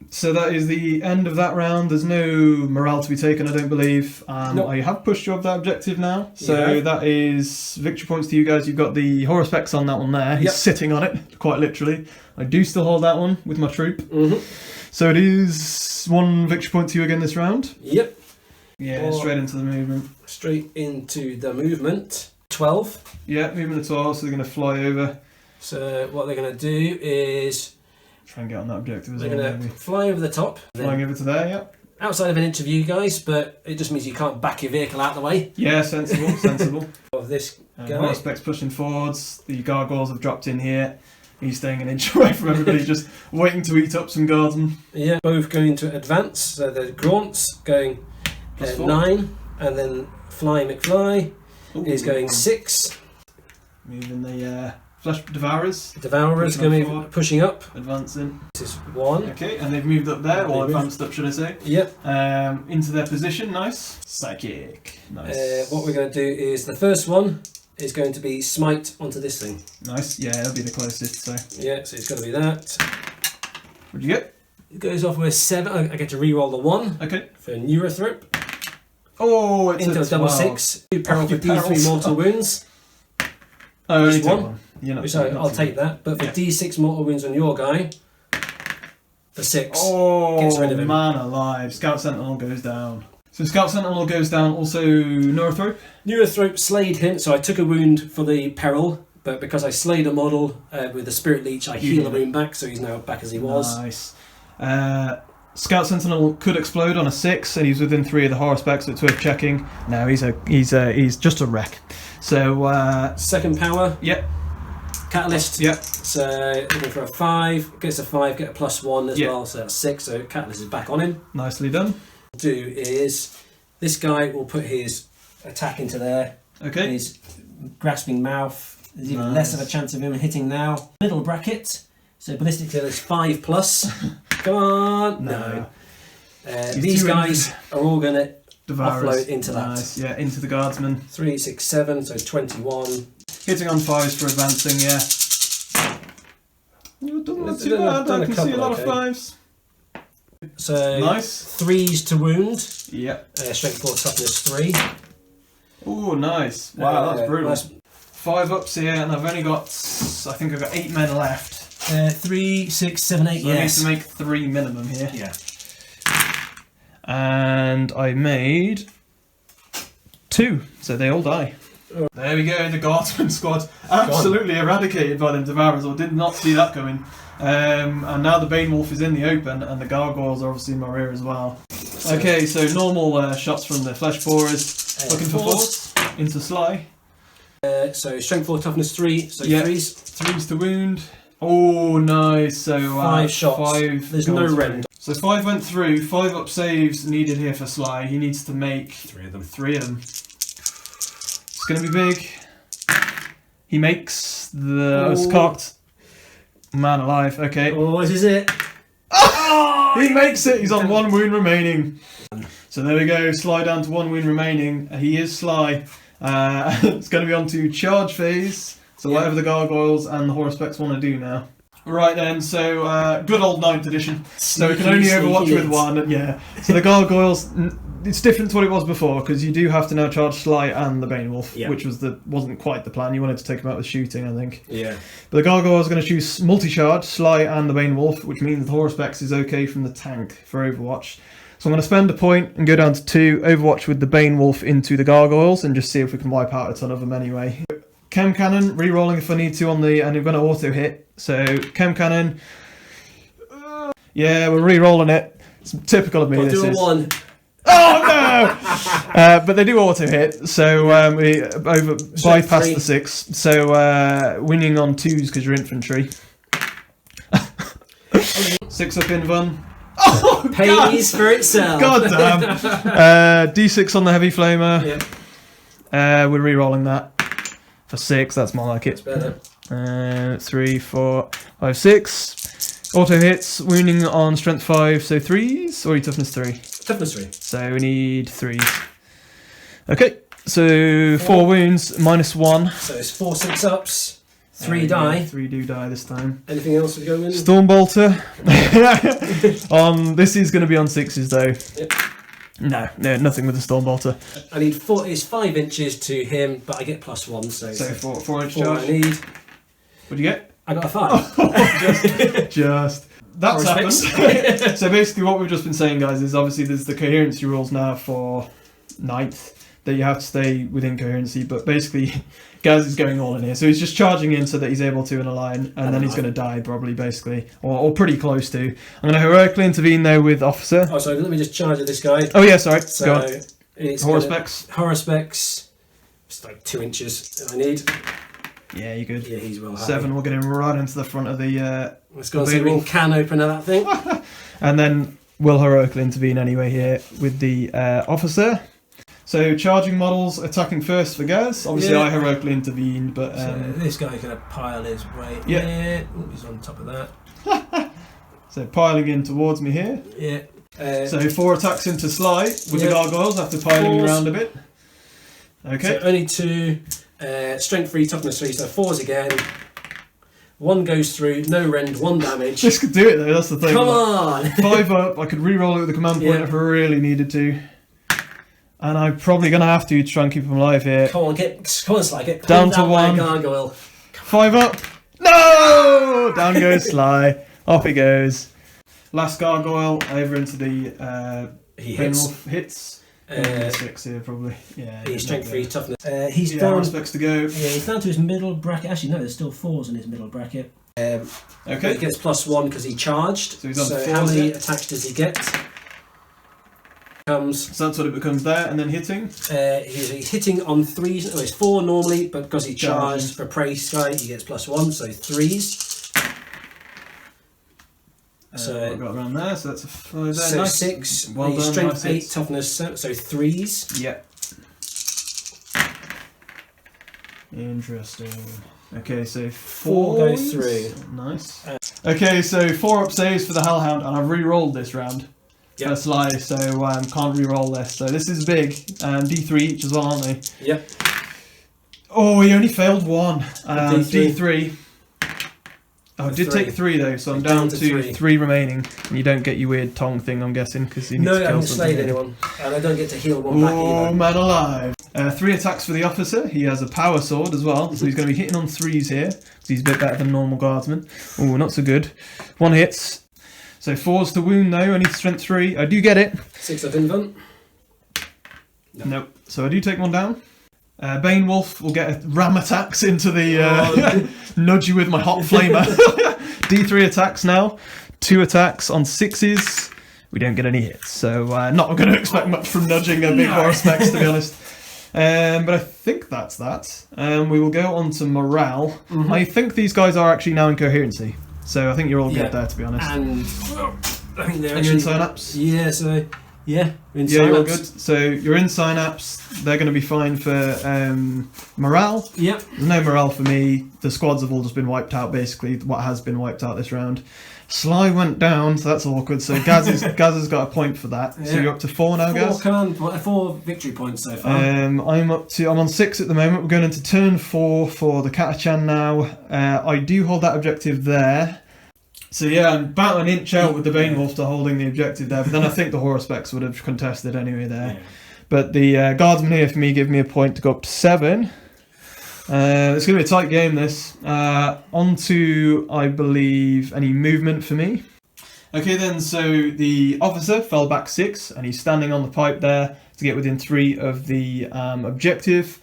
So that is the end of that round. There's no morale to be taken, I don't believe. Nope. I have pushed you up that objective now. So that is victory points to you guys. You've got the Horror Specs on that one there. He's sitting on it, quite literally. I do still hold that one with my troop. So it is 1 victory point to you again this round. Yep. Yeah, straight into the movement. Straight into the movement. 12. Yeah, movement at 12, so they're going to fly over. So what they're going to do is... Try and get on that objective as well. They're going to fly over the top. Flying over to there, yep. Outside of an inch of you guys, but it just means you can't back your vehicle out of the way. Yeah, sensible. Of this guy. Horror Specs pushing forwards. The gargoyles have dropped in here. He's staying an inch away from everybody, just waiting to eat up some guardsmen. Yeah, both going to advance. So the Gaunts going 9, and then Fly McFly is going 6. Moving the Flesh Devourers. Devourers going to be pushing up. Advancing. This is 1. Okay, and they've moved up there, or advanced up, should I say. Yep. Into their position, nice. Psychic. Nice. What we're going to do is the first one is going to be smite onto this thing. Nice, yeah, that'll be the closest, so. Yeah, so it's got to be that. What'd you get? It goes off with 7. I get to re-roll the 1. Okay. For Neurothrop. Oh, it's into a double 6. 2 peril for D3 mortal wounds. Oh, only Just 1. I'll take that. But for D6 mortal wounds on your guy, for 6, gets rid of him. Man alive. Scout Sentinel goes down. So Scout Sentinel goes down, also Neurothrop? Neurothrop slayed him, so I took a wound for the peril, but because I slayed a model with the Spirit Leech, I heal the wound back, so he's now back as he was. Nice. Scout Sentinel could explode on a 6, and he's within 3 of the Horror Specs, so it's worth checking. No, he's just a wreck. So second power. Yep. Catalyst. Yep. So looking for a 5. Gets a 5. Get a +1 as well. So that's 6. So Catalyst is back on him. Nicely done. Do is this guy will put his attack into there. Okay. His grasping mouth. There's even less of a chance of him hitting now. Middle bracket. So ballistic kill is 5+. Come on. No. These guys are all going to offload into nice. that. Yeah, into the guardsman. 3, 6, 7. So 21. Hitting on 5s for advancing. Yeah. You've done not too bad. I can see a lot of 5s. So nice. 3s to wound. Yep. Strength 4, toughness 3. Oh, nice. Wow, that's brutal. Nice. 5 ups here, and I've only got, I think I've got 8 men left. 3, 6, 7, 8. So yes. I need to make 3 minimum here. Yeah. And I made 2, so they all die. There we go, the Guardsman squad absolutely eradicated by them Devourers. I did not see that coming. And now the Bane Wolf is in the open, and the Gargoyles are obviously in my rear as well. Okay, so normal shots from the Flesh Pourers. Looking for 4s into Sly. So strength 4, toughness 3, so 3s. 3s to wound. Oh, nice. So 5 shots. 5. There's no rend. So 5 went through. 5 up saves needed here for Sly. He needs to make 3 of them. 3 of them. It's going to be big. He makes the... Oh, it's cocked. Man alive. Okay. Oh, this is it. Oh, he makes it. He's on 1 wound remaining. So there we go. Sly down to 1 wound remaining. He is Sly. It's going to be on to charge phase. So whatever the Gargoyles and the Horospecs want to do now. Right then, so good old 9th edition. So we can only overwatch with 1. Yeah. So the Gargoyles, it's different to what it was before, because you do have to now charge Sly and the Bane Wolf, which wasn't quite the plan. You wanted to take them out with shooting, I think. Yeah. But the Gargoyles are going to choose multi-charge, Sly and the Bane Wolf, which means the Horospecs is okay from the tank for Overwatch. So I'm going to spend a point and go down to 2, Overwatch with the Bane Wolf into the Gargoyles, and just see if we can wipe out a ton of them anyway. Chem Cannon, re-rolling if I need to and I'm going to auto hit. So Chem Cannon, yeah, we're re-rolling it. It's typical of me. This is. 1. Oh no! But they do auto hit, so we bypass the 6. So winning on 2s because you're infantry. 6 up in Vun. Oh, pays for itself. God damn. D6 on the heavy flamer. Yeah. We're re-rolling that. For 6, that's more like it. That's better. 3, 4, 5, 6. Auto hits, wounding on strength 5, so 3s, or toughness 3? Toughness 3. So we need 3s. Okay, so 4 wounds, -1. So it's 4 6-ups, 3 die. 3 do die this time. Anything else we go in? Stormbolter. This is going to be on 6s though. Yep. No, nothing with the Stormbolter. I need 4. It's 5 inches to him, but I get +1. So 4 inch charge. I need. What'd you get? I got a 5. just. That's happened. So basically, what we've just been saying, guys, is obviously there's the coherency rules now for 9th that you have to stay within coherency, but basically, Gaz is going all in here. So he's just charging in so that he's able to in a line, and then he's going to die probably, basically, or pretty close to. I'm going to heroically intervene though with Officer. Oh, sorry, let me just charge at this guy. Oh yeah, sorry. So go on. It's Horospecs. Horospecs. It's like 2 inches that I need. Yeah, you're good. Yeah, he's well happy. 7, we'll get him right into the front of the. Let's go and see if we can open that thing. And then we'll heroically intervene anyway here with the Officer. So charging models attacking first for Gaz. Obviously, I heroically intervened, but so this guy's going to pile his weight. Yeah, he's on top of that. So piling in towards me here. Yeah. So 4 attacks into Sly with the Gargoyles after piling around a bit. Okay. So only 2. Strength 3, toughness 3, so 4s again. 1 goes through, no rend, 1 damage. This could do it though, that's the thing. Come on! 5 up, I could re-roll it with the command point if I really needed to. And I'm probably going to have to try and keep him alive here. Come on, Sly, get down to 1. Gargoyle. 5 up. No! Down goes Sly. Off he goes. Last Gargoyle over into the he hits. 6 here probably. Yeah. He's strength 3, toughness. He's down. Respects to go. Yeah, he's down to his middle bracket. Actually, no, there's still 4s in his middle bracket. Okay. He gets +1 because he charged. So he's on 4. How many attacks does he get? So that's what it becomes there, and then hitting. He's hitting on 3s. Oh, it's 4 normally, but because he charged for Prey Sky, he gets +1, so 3s. So I got around there, so that's a 5 there. So nice. 6. Well he's done, strength nice 8, toughness 7, so 3s. Yeah. Interesting. Okay, so 4 goes through. Nice. Okay, so 4 up saves for the Hellhound, and I've re-rolled this round. Yep. Sly, so can't re-roll this. So this is big. D3 each as well, aren't they? Yep. Oh, he only failed 1. D3. Oh, I did take 3 though, so I'm down to 3 remaining. And you don't get your weird tongue thing, I'm guessing, because you need to kill I haven't something. slayed anyone, and I don't get to heal 1 back either. Oh, man alive. 3 attacks for the Officer. He has a power sword as well, so he's going to be hitting on 3s here, because he's a bit better than normal guardsman. Oh, not so good. 1 hits. So 4s to wound though, I need strength 3. I do get it. 6 of invent. Nope. So I do take one down. Bane Wolf will get a ram attacks into the nudge you with my hot flamer. D3 attacks now. 2 attacks on 6s. We don't get any hits, so not going to expect much from nudging a big Horospex, to be honest. But I think that's that. We will go on to morale. I think these guys are actually now in coherency, so I think you're all good there, to be honest. And I think they're and you're in synapse. Yeah, so yeah, in yeah, you're all good. So you're in synapse. They're going to be fine for morale. Yep. There's no morale for me. The squads have all just been wiped out, basically. What has been wiped out this round. Sly went down, so that's awkward. So Gaz has got a point for that. Yeah. So you're up to 4 now, Gaz. 4 victory points so far. I'm on 6 at the moment. We're going into turn 4 for the Catachan now. I do hold that objective there. So yeah, I'm about an inch out with the Bane Wolf to holding the objective there. But then I think the Horospex would have contested anyway there. Yeah. But the Guardsman here for me give me a point to go up to 7. It's going to be a tight game, this. On to, I believe, any movement for me. Okay then, so the officer fell back 6, and he's standing on the pipe there to get within 3 of the objective.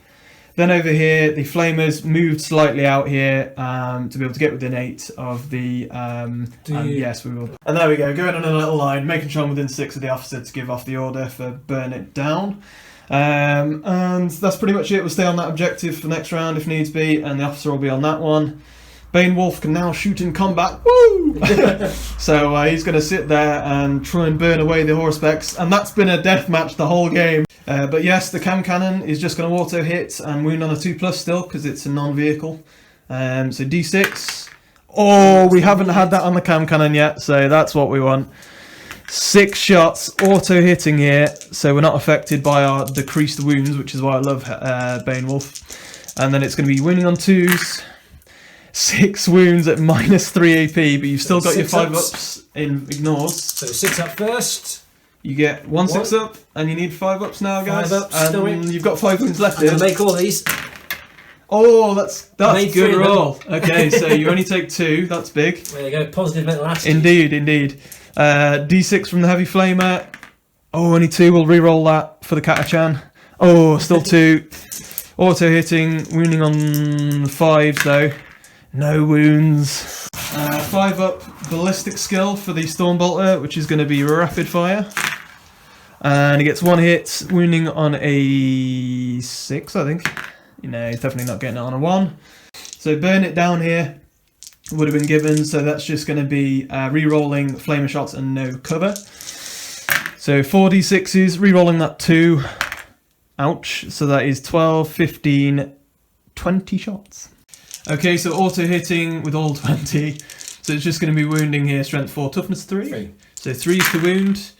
Then over here, the Flamers moved slightly out here to be able to get within 8 of the... yes, we will. And there we go, going on a little line, making sure I'm within 6 of the officer to give off the order for burn it down. And that's pretty much it. We'll stay on that objective for the next round if needs be, and the officer will be on that one. Bane Wolf can now shoot in combat. Woo! So he's going to sit there and try and burn away the Horospex, and that's been a death match the whole game. But yes, the cam cannon is just going to auto hit and wound on a 2+ still because it's a non-vehicle. So D6. Oh, we haven't had that on the cam cannon yet, so that's what we want. 6 shots, auto hitting here, so we're not affected by our decreased wounds, which is why I love Bane Wolf. And then it's going to be wounding on 2s. 6 wounds at -3 AP, but you've still got your 5 ups in ignores. So 6 up first. You get 1 6 up, and you need 5 ups now, guys. 5 ups, and you've got 5 wounds left here. Make all these. Oh, that's good roll. Okay, so you only take 2. That's big. There you go. Positive mental attitude. Indeed. D6 from the heavy flamer. Oh, only 2. We'll re-roll that for the Catachan. Oh, still 2. Auto hitting, wounding on 5s though. No wounds. 5 up ballistic skill for the Stormbolter, which is going to be rapid fire. And he gets 1 hit, wounding on a 6, I think. No, he's definitely not getting it on a 1. So burn it down here would have been given, so that's just going to be re-rolling flamer shots and no cover. So 4d6s, re-rolling that 2. Ouch. So that is 12, 15, 20 shots. Okay, so auto hitting with all 20. So it's just going to be wounding here, strength 4, toughness 3. So 3's to wound.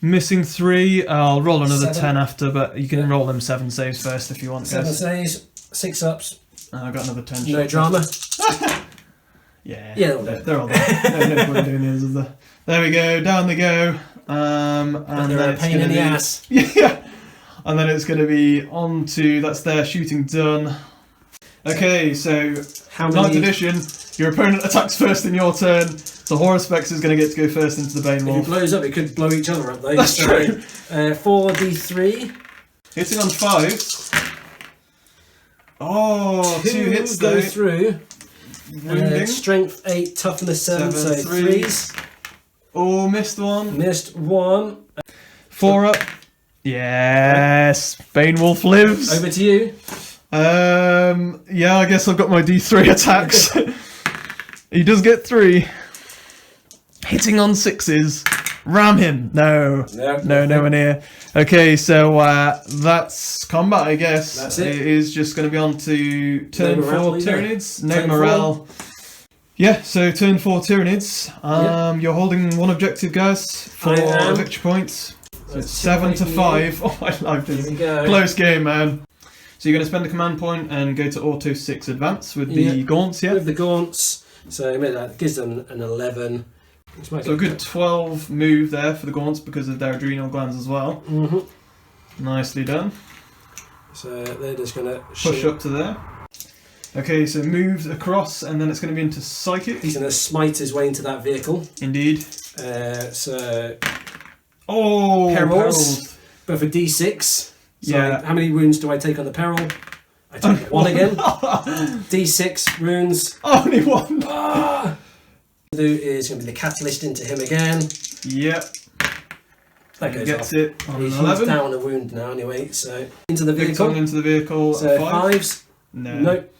Missing 3. I'll roll another 10 after, but you can roll them 7 saves first if you want. 7 saves, 6 ups. I've got another 10 No drama. Yeah, they're all there. No point doing those, is there? There we go, down they go. And they're a pain in the ass. Yeah. And then it's going to be on to, that's their shooting done. Okay, so 9th edition, your opponent attacks first in your turn, so Horospex is going to get to go first into the Bane Wolf. If it blows up, it could blow each other up though. That's true. 4d3. Hitting on 5s. Oh, 2 hits go though. Through. Wounding. Strength 8, toughness 7, so 3s. Oh, missed 1. Missed 1. 4 up. Yes, Bane Wolf lives. Over to you. Yeah, I guess I've got my D3 attacks. He does get 3. Hitting on 6s. Ram him. No one here. Okay, so that's combat, I guess. That's it. It is just going to be on to turn 4 Tyranids. No turn morale. 4. Yeah, so turn 4 Tyranids. You're holding 1 objective, guys, for victory points. So it's 7 to 5. Oh, I like this. Close game, man. So you're going to spend a command point and go to auto 6 advance with the gaunts, yeah? With the gaunts. So that gives them an 11. So a good 12 move there for the gaunts because of their adrenal glands as well. Nicely done. So they're just going to push up to there. Okay, so moves across and then it's going to be into psychic. He's going to smite his way into that vehicle. Indeed. So... Oh, perils. But for D6, Yeah. how many wounds do I take on the peril? I take 1 again. D6 wounds. Only 1. Do is going to be the catalyst into him again. Yep. That goes Gets off. it on He's 11. down a wound now anyway, so into the Big vehicle. tongue into the vehicle. So 5. 5s. No. Nope.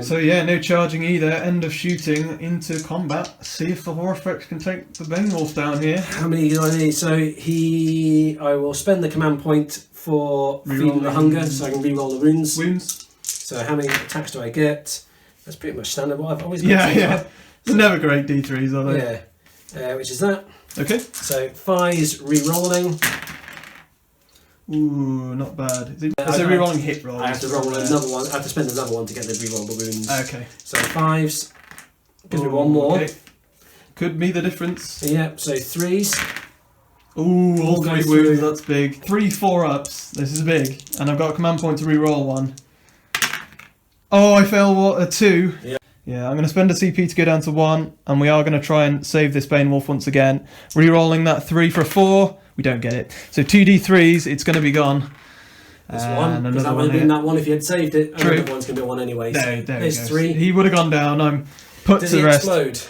So yeah, no charging either. End of shooting into combat. See if the Horsepex can take the Benwolf down here. How many do I need? So I will spend the command point for feeding the hunger, so I can reroll the wounds. Wounds. So how many attacks do I get? That's pretty much standard. What I've always got. Yeah. They're never great D3s, are they? Yeah. Which is that. Okay. So 5s re-rolling. Ooh, not bad. Is it I re-rolling hit rolls? I have to roll another one. I have to spend another one to get the re-roll the wounds. Okay. So 5s. Gives me 1 more. Okay. Could be the difference. Yep. So 3s. Ooh, all 3 goes wounds, through. that's big. 3 4-ups, this is big. And I've got a command point to re-roll 1. Oh, I fail a 2. Yeah. Yeah, I'm going to spend a CP to go down to 1, and we are going to try and save this Banewolf once again. Re-rolling that 3 for a 4, we don't get it. So 2d3s, it's going to be gone. There's 1. Because another that would one have been here. that one if you had saved it. True. And the one's going to be 1 anyway. There So he there's goes. 3. He would have gone down, I'm put Does to he the rest. explode?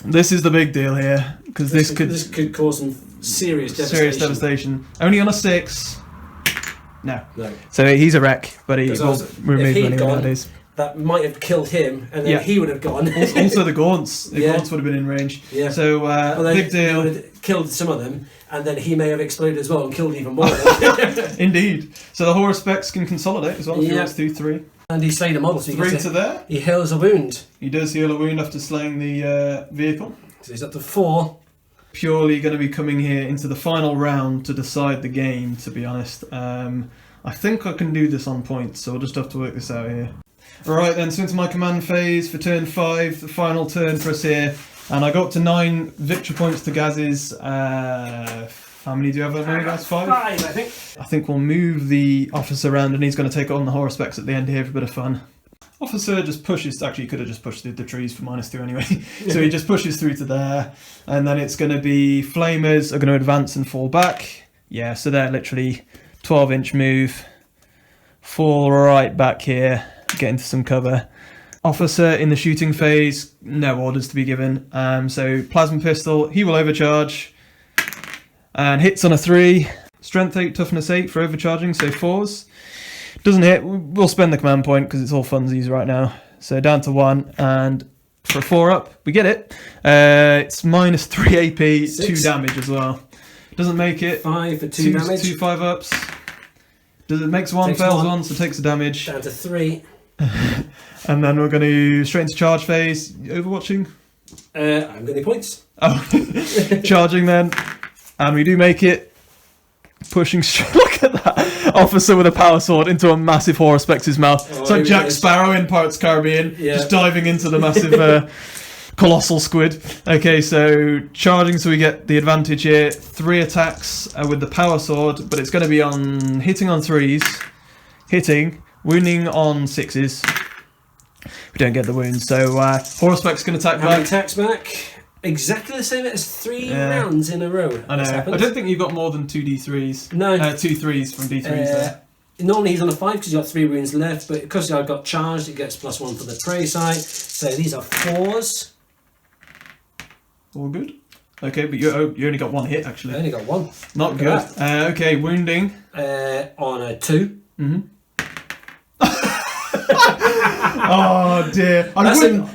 This is the big deal here, because this could cause some serious devastation. serious devastation. Only on a 6. No. No. So he's a wreck, but he 'Cause will also, remove if he'd money gone- nowadays. That might have killed him, and then Yeah. he would have gone. Also the Gaunts. The Yeah. Gaunts would have been in range. Yeah. So Well, big They deal. would have killed some of them, and then he may have exploded as well and killed even more. Indeed. So the Horus Specs can consolidate as well if he Yeah. wants to do 3. And he slayed a model, so he 3 gets to it. there. He heals a wound. He does heal a wound after slaying the vehicle. So he's up to 4. Purely going to be coming here into the final round to decide the game, to be honest. I think I can do this on points, so we'll just have to work this out here. Alright then, so into my command phase for turn 5, the final turn for us here. And I go up to 9 victory points to Gaz's. How many do you have at the moment, Gaz? 5? 5, I think. I think we'll move the officer around and he's going to take on the Horus Specs at the end here for a bit of fun. Officer just pushes, actually he could have just pushed the trees for -2 anyway. So he just pushes through to there. And then it's going to be Flamers are going to advance and fall back. Yeah, so they're literally 12-inch move. Fall right back here, get into some cover. Officer in the shooting phase, no orders to be given. So plasma pistol, he will overcharge. And hits on a 3. Strength 8, toughness 8 for overcharging, so 4s. Doesn't hit, we'll spend the command point because it's all funsies right now. So down to 1, and for a 4-up, we get it. It's -3 AP, 2 damage as well. Doesn't make it. 5 for 2 damage. 2 5-ups. Does it makes 1, Takes fails 1. 1, so takes a damage. Down to 3. And then we're going to straight into charge phase. Overwatching. I'm getting points. Oh, charging then. And we do make it. Pushing straight. Look at that. Officer with a power sword into a massive Horus Spex's mouth. Oh, It's like here Jack it is. Sparrow in Pirates of the Caribbean. Yeah. Just diving into the massive colossal squid. Okay, so charging, so we get the advantage here. 3 attacks with the power sword, but it's going to be on hitting on 3s. Hitting. Wounding on 6s. We don't get the wounds, so Horus Spex can attack How many back. attacks back? Exactly the same as 3 Yeah. rounds in a row. I know. That's happened. I don't think you've got more than 2 D3s. No. 2 3s from D3s there. Normally he's on a 5 because you've got 3 wounds left, but because I've got charged, it gets +1 for the prey side. So these are 4s. All good. Okay, but you only got 1 hit I actually. only got 1. Not Look good. at Okay, wounding. On a 2. Mm-hmm. Oh dear.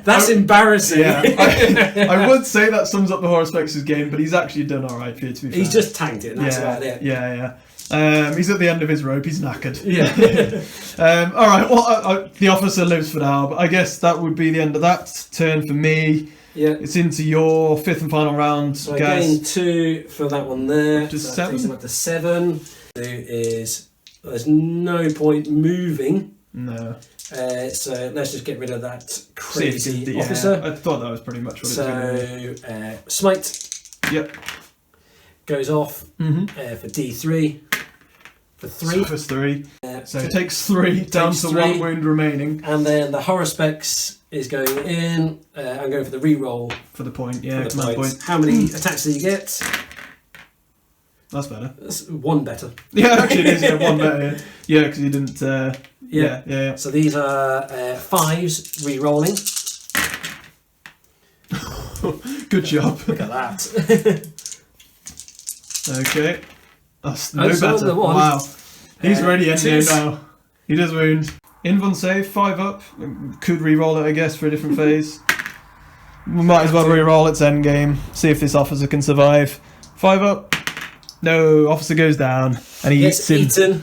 That's embarrassing. Yeah, I would say that sums up the Horus Spex's game, but he's actually done alright here, to be fair. He's just tanked it, and that's about it. Yeah. He's at the end of his rope, he's knackered. Yeah. Alright, well, the officer lives for now, but I guess that would be the end of that turn for me. Yeah. It's into your 5th and final round, So I guys. gained 2 for that one there. Just so that takes 7? him up to 7. There's no point moving. No. So let's just get rid of that See if crazy you can- yeah, officer. I thought that was pretty much what it's going to So smite be. Yep. goes off Mm-hmm. for D3 for 3. So 3. Uh, So it takes 3 down Takes to 3. 1 wound remaining and then the Horus Spex is going in. I'm going for the reroll for the point. Yeah, for the command points. point. How many attacks do you get? That's better. That's one better. Yeah, actually it is. Yeah, one better. Yeah, because you didn't. Yeah. So these are 5s re-rolling. Good job. Look at that. Okay. That's no Oh, so better. the one. Wow. He's ready endgame 2s. now. He does wound. Invuln save, 5 up. Could re-roll it, I guess, for a different phase. We might as well re-roll its endgame. See if this officer can survive. 5 up. No, officer goes down. And he eats him. Eaten.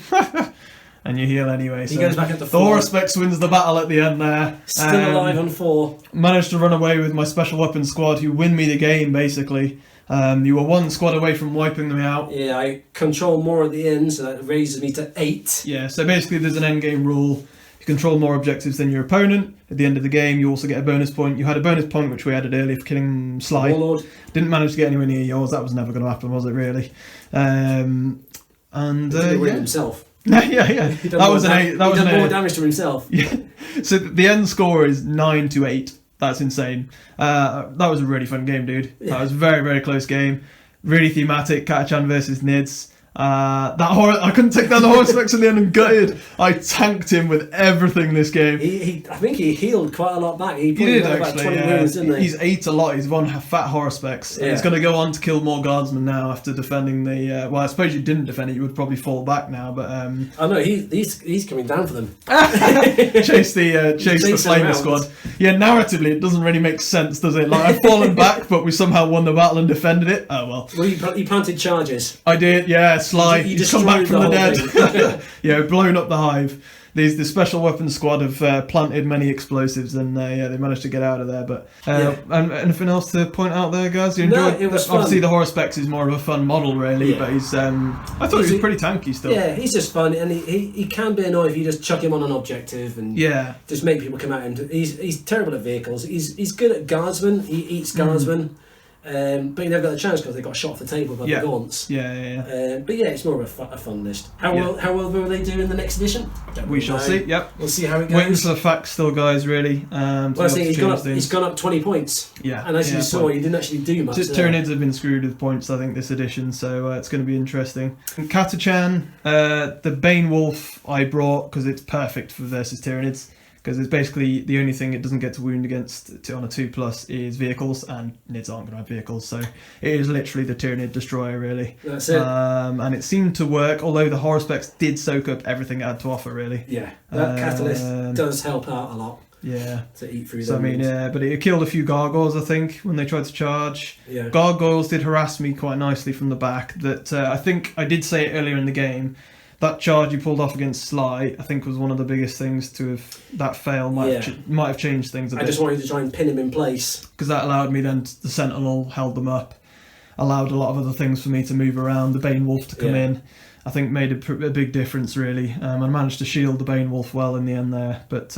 And you heal anyway. He So goes back up to the 4. Horspex wins the battle at the end there. Still alive on 4. Managed to run away with my special weapons squad who win me the game, basically. You were 1 squad away from wiping them out. Yeah, I control more at the end, so that raises me to 8. Yeah, so basically there's an endgame rule. You control more objectives than your opponent. At the end of the game, you also get a bonus point. You had a bonus point, which we added earlier, for killing Sly. Warlord. Didn't manage to get anywhere near yours. That was never going to happen, was it, really? He did Yeah. himself. Yeah. He done That more was an 8. That was an more 8. damage to himself. Yeah. So the end score is 9-8. That's insane. That was a really fun game, dude. Yeah. That was a very, very close game. Really thematic. Catachan versus Nids. I couldn't take down the Horspex in the end and gutted. I tanked him with everything this game. I think he healed quite a lot back. He He did got about actually. 20 wounds, didn't he? He's ate a lot. He's one fat Horspex. Yeah. He's going to go on to kill more guardsmen now after defending the. Well, I suppose you didn't defend it. You would probably fall back now, but Oh no, he's coming down for them. chase the Chase them flamer around. squad. Yeah, narratively it doesn't really make sense, does it? Like I've fallen back, but we somehow won the battle and defended it. Oh well. Well, he planted charges. I did, yeah. Sly, You he's come back from the destroyed the whole dead. Yeah, blown up the hive. The special weapons squad have planted many explosives, and they managed to get out of there. But and anything else to point out there, guys? You No, enjoyed? it was Obviously, fun. the Horspex is more of a fun model, really. Yeah. But he's I thought he was pretty tanky still. Yeah, he's just fun, and he can be annoying if you just chuck him on an objective and Yeah. just make people come at him. He's terrible at vehicles. He's good at guardsmen. He eats guardsmen. But he never got the chance because they got shot off the table by the gaunts. Yeah. But yeah, it's more of a fun list. How well will they do in the next edition? We shall see. Yep. We'll see how it goes. Waiting for the facts still, guys, really. Well, I think he's gone up 20 points. Yeah. And as you saw, he didn't actually do much. Tyranids have been screwed with points, I think, this edition, so it's going to be interesting. And Catachan, the Bane Wolf I brought because it's perfect for versus Tyranids. Because it's basically the only thing it doesn't get to wound against on a 2+ is vehicles, and Nids aren't going to have vehicles, so it is literally the Tyranid destroyer, really. That's it. And it seemed to work, although the Horspex did soak up everything it had to offer, really. Yeah, that catalyst does help out a lot. Yeah. To eat through So I mean, yeah, but it killed a few gargoyles, I think, when they tried to charge. Yeah. Gargoyles did harass me quite nicely from the back. That I think I did say it earlier in the game. That charge you pulled off against Sly, I think, was one of the biggest things to have. That fail might have changed things a bit. I just wanted to try and pin him in place because that allowed me then. The Sentinel held them up, allowed a lot of other things for me to move around. The Bane Wolf to come in. I think made a big difference, really. I managed to shield the Bane Wolf well in the end there. But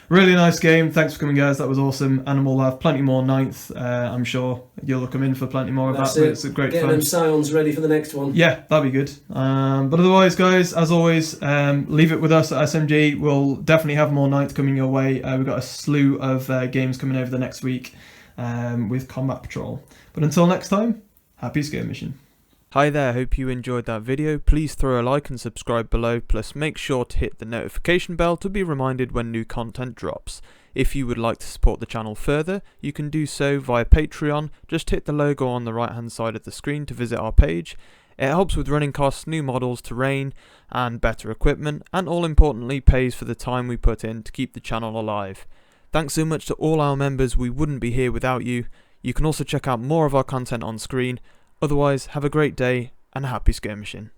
really nice game. Thanks for coming, guys. That was awesome. And we'll have plenty more 9th. I'm sure you'll come in for plenty more of that. But it's a great fun. Getting them Scions ready for the next one. Yeah, that'd be good. But otherwise, guys, as always, leave it with us at SMG. We'll definitely have more 9th coming your way. We've got a slew of games coming over the next week with Combat Patrol. But until next time, happy skirmishing. Hi there, hope you enjoyed that video. Please throw a like and subscribe below, plus make sure to hit the notification bell to be reminded when new content drops. If you would like to support the channel further, you can do so via Patreon. Just hit the logo on the right hand side of the screen to visit our page. It helps with running costs, new models, terrain and better equipment, and all importantly pays for the time we put in to keep the channel alive. Thanks so much to all our members, we wouldn't be here without you. You can also check out more of our content on screen. Otherwise, have a great day and happy skirmishing.